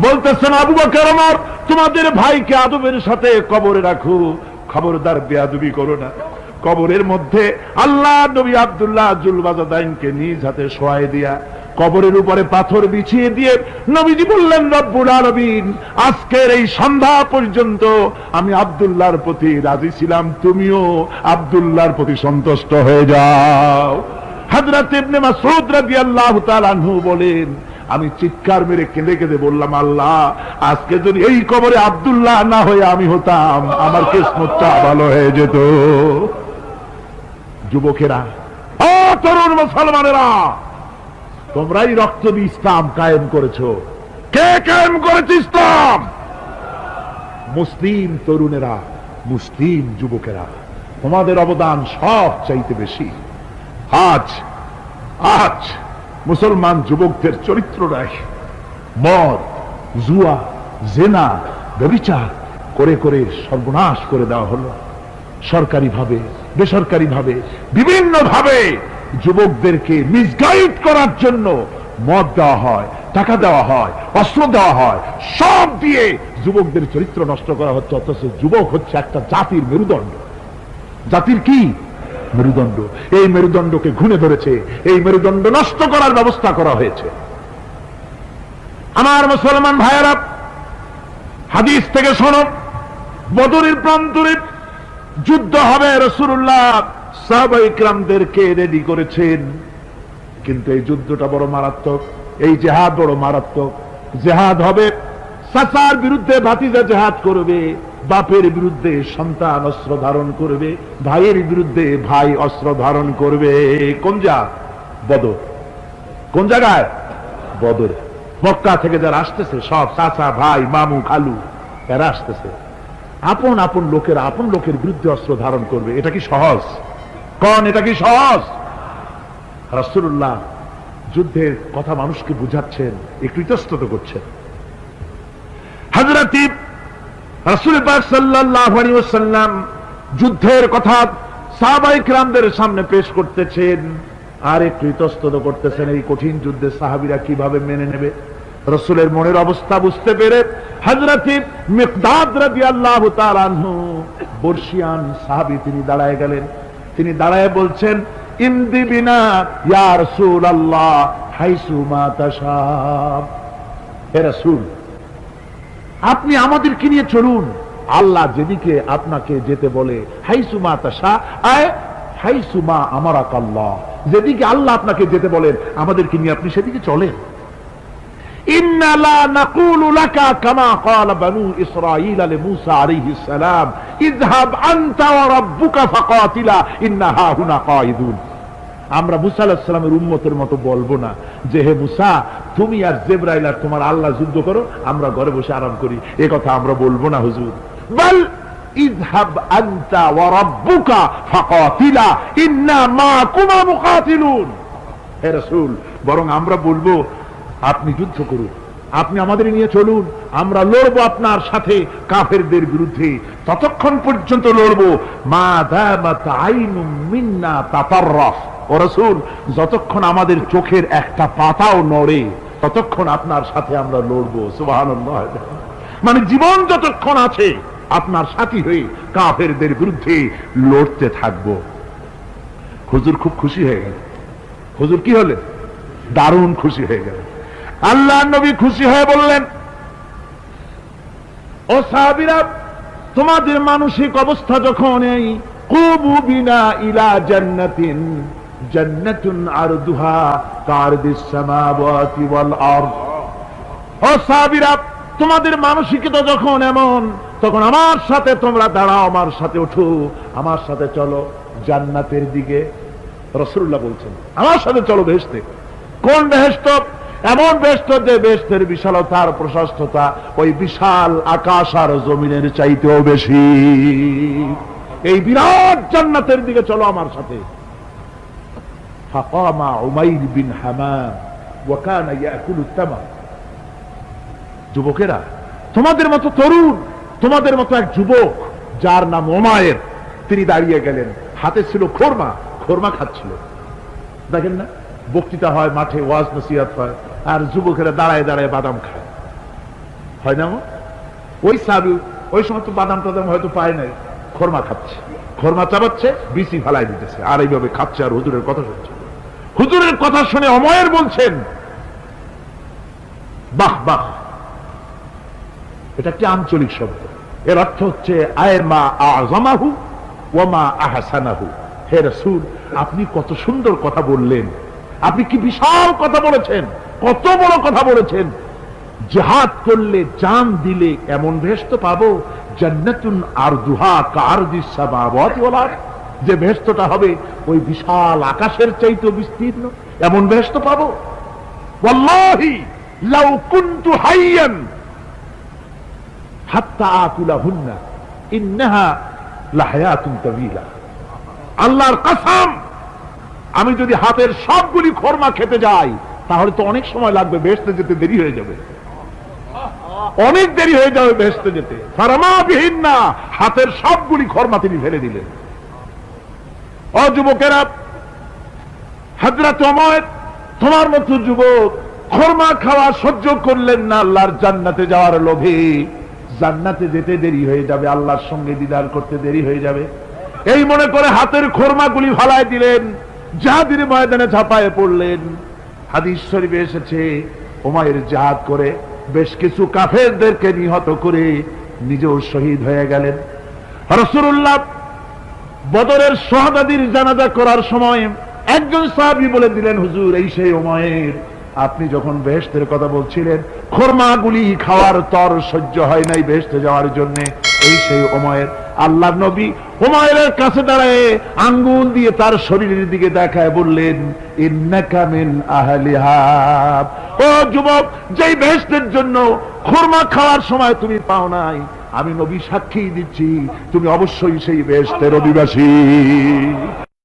বলতেছেন, আবু বকর ওমর, তোমাদের ভাইকে আদবের সাথে কবরে রাখো, খবরদার বেয়াদবি করো না। কবরের মধ্যে আল্লাহ নবী আব্দুল্লাহ জুলবাজাদাইনকে নিজ হাতে শোয়ায় দিয়া কবরের উপরে পাথর বিছিয়ে দিয়ে নবীজি বললেন, রব্বুল আলামিন, আজকের এই সন্ধ্যা পর্যন্ত আমি আব্দুল্লাহর প্রতি রাজি ছিলাম, তুমিও আব্দুল্লাহর প্রতি সন্তুষ্ট হয়ে যাও। হযরত ইবনে মাসউদ রাদিয়াল্লাহু তাআলা আনহু বলেন, আমি চিৎকার মেরে কেঁদে কেঁদে বললাম, আল্লাহ, আজকে যদি এই কবরে আব্দুল্লাহ না হয়ে আমি হতাম, আমার কিসমতটা ভালো হয়ে যেত। যুবকেরা, ও তরুণ মুসলমানেরা, তোমরাই রক্ত দিয়ে ইসলাম কায়েম করেছো। কে কায়েম করেছে ইসলাম? মুসলিম তরুণেরা, মুসলিম যুবকেরা, তোমাদের অবদান সব চাইতে বেশি। আজ মুসলমান যুবকদের চরিত্র নাই, মদ, জুয়া, জেনা, ব্যভিচার করে করে সর্বনাশ করে দেওয়া হলো। সরকারি ভাবে, বেসরকারি ভাবে, বিভিন্ন ভাবে যুবকদেরকে মিসগাইড করার জন্য মদ দেওয়া হয়, টাকা দেওয়া হয়, অস্ত্র দেওয়া হয়, সব দিয়ে যুবকদের চরিত্র নষ্ট করা হচ্ছে। অথচ যুবক হচ্ছে একটা জাতির মেরুদণ্ড। জাতির কি মেরুদণ্ড? এই মেরুদণ্ডকে ঘুণে ধরেছে, এই মেরুদণ্ড নষ্ট করার ব্যবস্থা করা হয়েছে। আমার মুসলমান ভাইয়েরা, হাদিস থেকে শোনো, বদরের প্রান্তরে যুদ্ধ হবে, রাসূলুল্লাহ সাহাবায়ে কিরামদেরকে রেডি করেছেন, কিন্তু এই যুদ্ধটা বড় মারাত্মক, এই জিহাদ বড় মারাত্মক। জিহাদ হবে, চাচার বিরুদ্ধে ভাতিজা জিহাদ করবে, বাপের বিরুদ্ধে সন্তান অস্ত্র ধারণ করবে, ভাইয়ের বিরুদ্ধে ভাই অস্ত্র ধারণ করবে। কোন জায়গা? বদর। কোন জায়গায়? বদর। মক্কা থেকে যারা আসতেছে সব চাচা, ভাই, মামু, খালু, এরা আসতেছে। আপন আপন লোকেরা আপন লোকের বিরুদ্ধে অস্ত্র ধারণ করবে। এটা কি সহজ? কোন এটা কি সহজ? রাসূলুল্লাহ যুদ্ধের কথা মানুষকে বুঝাচ্ছেন, একটু ইতস্তত করছেন। হযরত রাসূল পাক সাল্লাল্লাহু আলাইহি ওয়াসাল্লাম যুদ্ধের কথা সাহাবায়ে কিরামদের সামনে পেশ করতেছেন আর একটু ইতস্তত করতেছেন। এই কঠিন যুদ্ধে সাহাবীরা কিভাবে মেনে নেবে? রাসূলের মনের অবস্থা বুঝতে পেরে হযরত মিকদাদ রাদিয়াল্লাহু তাআলা আনহু, বর্ষিয়ান সাহাবী, তিনি দাঁড়ায় গেলেন। তিনি দাঁড়ায় বলছেন, ইমদি বিনা ইয়া রাসূলুল্লাহ হাইসু মা তাশা। হে রাসূল, আপনি আমাদেরকে নিয়ে চলুন, আল্লাহ যেদিকে আপনাকে যেতে বলে, হাইসু মা তাশা আয় হাইসু মা আমারাকাল্লাহ, যেদিকে আল্লাহ আপনাকে যেতে বলেন আমাদেরকে নিয়ে আপনি সেদিকে চলেন। ইন্না লা নাকুলু লাকা কামা ক্বালা বানু ইসরাঈল লিমূসা আলাইহিস সালাম, ইযহাব আনতা ওয়া রাব্বুকা ফাকাতিলা ইন্না হাহুনা কাঈদুন। আমরা মুসা আলাইহিস সালামের উম্মতের মতো বলবো না যে, হে মুসা, তুমি আর জিবরাইল আর তোমার আল্লাহ যুদ্ধ করো, আমরা ঘরে বসে আরাম করি। এই কথা আমরা বলবো না হুজুর। বল ইযহাব আনতা ওয়া রাব্বুকা ফাকাতিলা ইন্না মাকুমা মুকাতিলুন। হে রাসূল, বরং আমরা বলবো, আপনি যুদ্ধ করুন, আপনি আমাদের নিয়ে চলুন, আমরা লড়বো আপনার সাথে কাফেরদের বিরুদ্ধে, ততক্ষণ পর্যন্ত লড়বো মা দামাত আইনুম মিন্না তাতাররাফ। ও রাসূল, যতক্ষণ আমাদের চোখের একটা পাতাও নড়ে ততক্ষণ আপনার সাথে আমরা লড়বো। সুবহানাল্লাহ। মানে জীবন যতক্ষণ আছে আপনার সাথী হয়ে কাফেরদের বিরুদ্ধে লড়তে থাকবো। হুজুর খুব খুশি হয়ে গেল। হুজুর কি হলেন? দারুণ খুশি হয়ে গেল। আল্লাহর নবী খুশি হয়ে বললেন, ও সাহাবীরা, তোমাদের মানসিক অবস্থা যখন এই কুবু বিনা ইলা জান্নাতিন, জান্নাতুন আরদুহা কারদিস সামাওয়াতি ওয়াল আরদ। ও সাহাবীরা, তোমাদের মানসিকতা যখন এমন, তখন আমার সাথে তোমরা দাঁড়াও, আমার সাথে ওঠো, আমার সাথে চলো জান্নাতের দিকে। রাসূলুল্লাহ বলছেন, আমার সাথে চলো বেহেশতে। কোন বেহেশত? এমন বেহেশত যে বেহেশতের বিশালতা আর প্রশস্ততা ওই বিশাল আকাশ আর জমিনের চাইতেও বেশি। এই বিরাট জান্নাতের দিকে চলো আমার সাথে। ফাকামা উমাইর বিন হামাম ওয়া কানা ইয়াকুলু তামার। যুবকেরা, তোমাদের মতো তরুণ, তোমাদের মতো এক যুবক যার নাম উমাইর, তিনি দাঁড়িয়ে গেলেন, হাতে ছিল খোরমা, খোরমা খাচ্ছিল। দেখেন না, বক্তৃতা হয় মাঠে, ওয়াজ নসিহত হয়, আর যুবকেরা দাঁড়ায় দাঁড়ায় বাদাম খায়, হয় না? ওই সাহাবী ওই সময় তো বাদাম টাদাম হয়তো পায় নাই, খোরমা খাচ্ছে, খোরমা চাবাচ্ছে, বিসি ফালাই দিতেছে, আর এইভাবে খাচ্ছে আর হুজুরের কথা শুনছে। হুজুরের কথা শুনে উমাইর বলছেন, বাহ বাহ। এটা একটি আঞ্চলিক শব্দ, এর অর্থ হচ্ছে আয় মা আযমাহু ওয়া মা আহসানাহু। হে রাসূল, আপনি কত সুন্দর কথা বললেন, আপনি কি বিশাল কথা বলেছেন, কত বড় কথা বলেছেন। জিহাদ করলে, জান দিলে এমন বেহেশত পাবো, জান্নাতুন আরদুহা কাআরদিস সামাওয়াতি ওয়াল আরদ, যে বেহেশতটা হবে ওই বিশাল আকাশের চাইতে বিস্তীর্ণ, এমন বেহেশত পাবো। ওয়াল্লাহি লাউ কুনতু হাইয়ান হাত্তা আকুলাহুন্না ইন্নাহা লাহায়াতুন তাওয়িলা। আল্লাহর কসম, আমি যদি হাতের সবগুলি খোরমা খেতে যাই তাহলে তো অনেক সময় লাগবে, বেহেশতে যেতে দেরি হয়ে যাবে, অনেক দেরি হয়ে যাবে বেহেশতে যেতে। ফারামা বিহিন্না, হাতের সবগুলি খোরমা তিনি ফেলে দিলেন। ও যুবকেরা, হযরত উমাইর তোমার মতো যুবক খোরমা খাওয়া সহ্য করলেন না আল্লাহর জান্নাতে যাওয়ার লোভে। জান্নাতে যেতে দেরি হয়ে যাবে, আল্লাহর সঙ্গে দিদার করতে দেরি হয়ে যাবে, এই মনে করে হাতের খোরমাগুলি ফালায় দিলেন, জিহাদের ময়দানে ঝাঁপায়ে পড়লেন। হাদিস শরীফে এসেছে, উমাইর জিহাদ করে বেশ কিছু কাফেরদেরকে নিহত করে নিজেও শহীদ হয়ে গেলেন। রাসূলুল্লাহ বদরের শহাদাদের জানাজা করার সময় একজন সাহাবী বলে দিলেন, হুজুর, এই সেই উমাইর, আপনি যখন বেহেশতের কথা বলছিলেন, খোরমাগুলি খাওয়ার তর সহ্য হয় নাই বেহেশতে যাওয়ার জন্য, এই সেই উমাইর। আল্লাহর নবী উমাইরের কাছে দাঁড়ায় আঙ্গুল দিয়ে তার শরীরের দিকে দেখায় বললেন, ইন্নাকা মিন আহলিহা। ও যুবক, যেই বেহেশতের জন্য খোরমা খাওয়ার সময় তুমি পাও নাই, আমি নবী সাক্ষী দিচ্ছি তুমি অবশ্যই সেই বেহেশতের অধিবাসী।